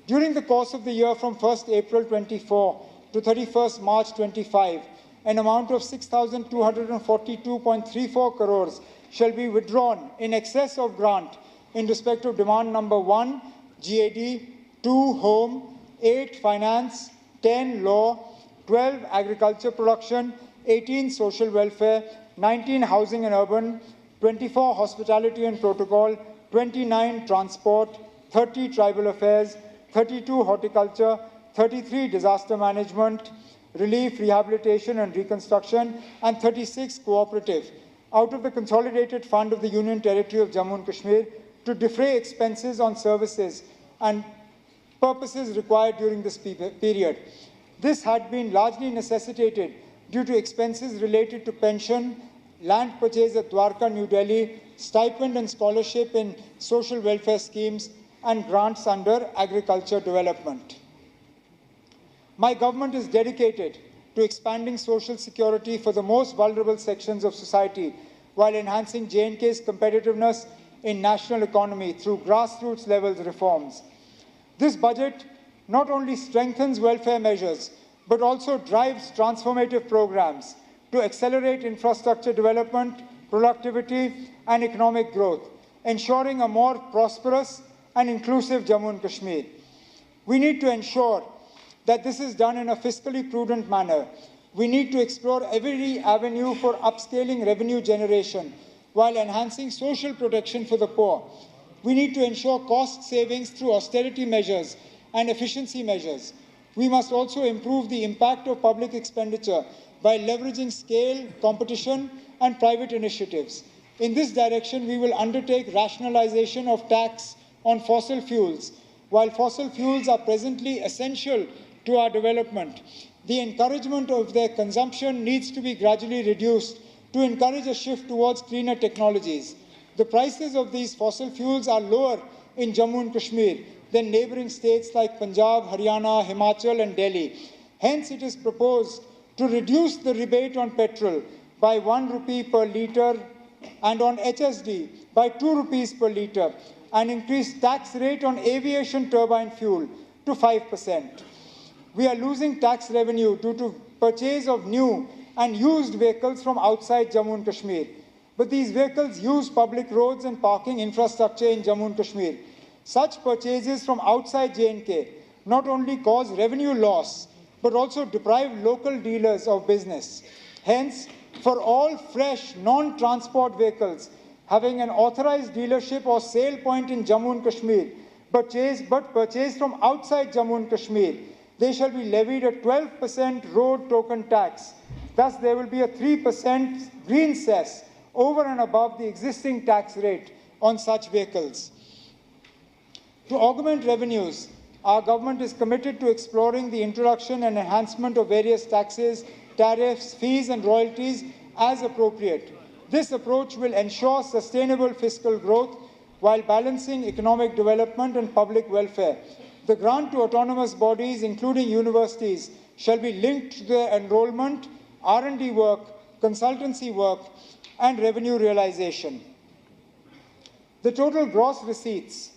During the course of the year from 1st April 24 to 31st March 25, an amount of 6,242.34 crores shall be withdrawn in excess of grant in respect of demand number 1, GAD, 2, Home, 8, Finance, 10, Law, 12, Agriculture Production, 18, Social Welfare, 19, Housing and Urban, 24, Hospitality and Protocol, 29, Transport, 30, Tribal Affairs, 32, Horticulture, 33, Disaster Management, Relief, Rehabilitation and Reconstruction, and 36, Cooperative, out of the Consolidated Fund of the Union Territory of Jammu and Kashmir to defray expenses on services and purposes required during this period. This had been largely necessitated due to expenses related to pension, land purchase at Dwarka, New Delhi, stipend and scholarship in social welfare schemes, and grants under agriculture development. My government is dedicated to expanding social security for the most vulnerable sections of society while enhancing J&K's competitiveness in national economy through grassroots levels reforms. This budget not only strengthens welfare measures, but also drives transformative programs to accelerate infrastructure development, productivity, and economic growth, ensuring a more prosperous and inclusive Jammu and Kashmir. We need to ensure that this is done in a fiscally prudent manner. We need to explore every avenue for upscaling revenue generation while enhancing social protection for the poor. We need to ensure cost savings through austerity measures and efficiency measures. We must also improve the impact of public expenditure by leveraging scale, competition, and private initiatives. In this direction, we will undertake rationalization of tax on fossil fuels. While fossil fuels are presently essential to our development, the encouragement of their consumption needs to be gradually reduced to encourage a shift towards cleaner technologies. The prices of these fossil fuels are lower in Jammu and Kashmir than neighboring states like Punjab, Haryana, Himachal, and Delhi. Hence, it is proposed to reduce the rebate on petrol by 1 rupee per litre and on HSD by 2 rupees per litre, and increase tax rate on aviation turbine fuel to 5%. We are losing tax revenue due to purchase of new and used vehicles from outside Jammu and Kashmir. But these vehicles use public roads and parking infrastructure in Jammu and Kashmir. Such purchases from outside J&K not only cause revenue loss, but also deprive local dealers of business. Hence, for all fresh, non-transport vehicles having an authorized dealership or sale point in Jammu and Kashmir, but purchased from outside Jammu and Kashmir, they shall be levied a 12% road token tax. Thus, there will be a 3% green cess over and above the existing tax rate on such vehicles. To augment revenues, our government is committed to exploring the introduction and enhancement of various taxes, tariffs, fees, and royalties as appropriate. This approach will ensure sustainable fiscal growth while balancing economic development and public welfare. The grant to autonomous bodies, including universities, shall be linked to their enrollment, R&D work, consultancy work, and revenue realization. The total gross receipts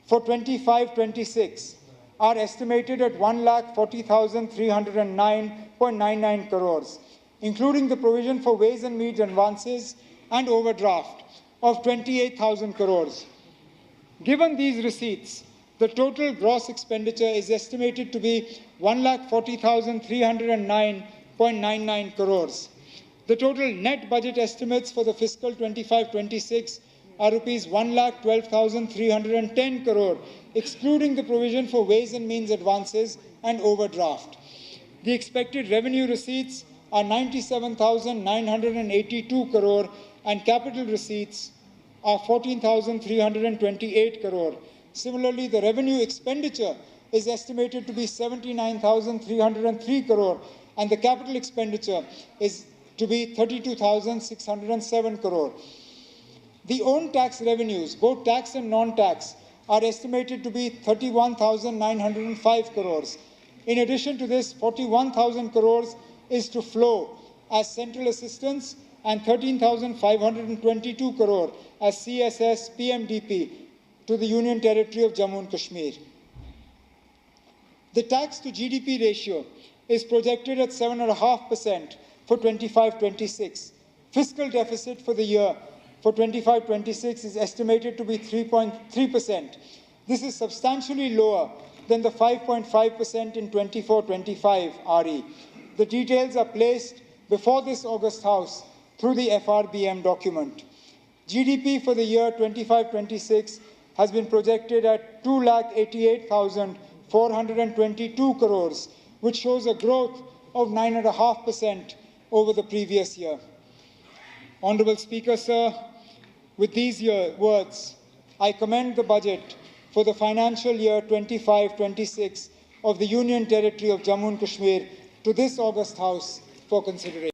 for 25-26 are estimated at 1,40,309.99 crores, including the provision for ways and means advances and overdraft of 28,000 crores. Given these receipts, the total gross expenditure is estimated to be 1,40,309.99 crores. The total net budget estimates for the fiscal 25-26 are rupees 1,12,310 crore, excluding the provision for ways and means advances and overdraft. The expected revenue receipts are 97,982 crore and capital receipts are 14,328 crore. Similarly, the revenue expenditure is estimated to be 79,303 crore and the capital expenditure is to be 32,607 crore. The own tax revenues, both tax and non-tax, are estimated to be 31,905 crores. In addition to this, 41,000 crores is to flow as central assistance and 13,522 crore as CSS PMDP to the Union Territory of Jammu and Kashmir. The tax to GDP ratio is projected at 7.5% for 25-26. Fiscal deficit for the year for 25-26 is estimated to be 3.3%. This is substantially lower than the 5.5% in 24-25 RE. The details are placed before this August House through the FRBM document. GDP for the year 25-26 has been projected at 2,88,422 crores, which shows a growth of 9.5% over the previous year. Honorable Speaker, sir, with these words, I commend the budget for the financial year 25-26 of the Union Territory of Jammu and Kashmir to this August House for consideration.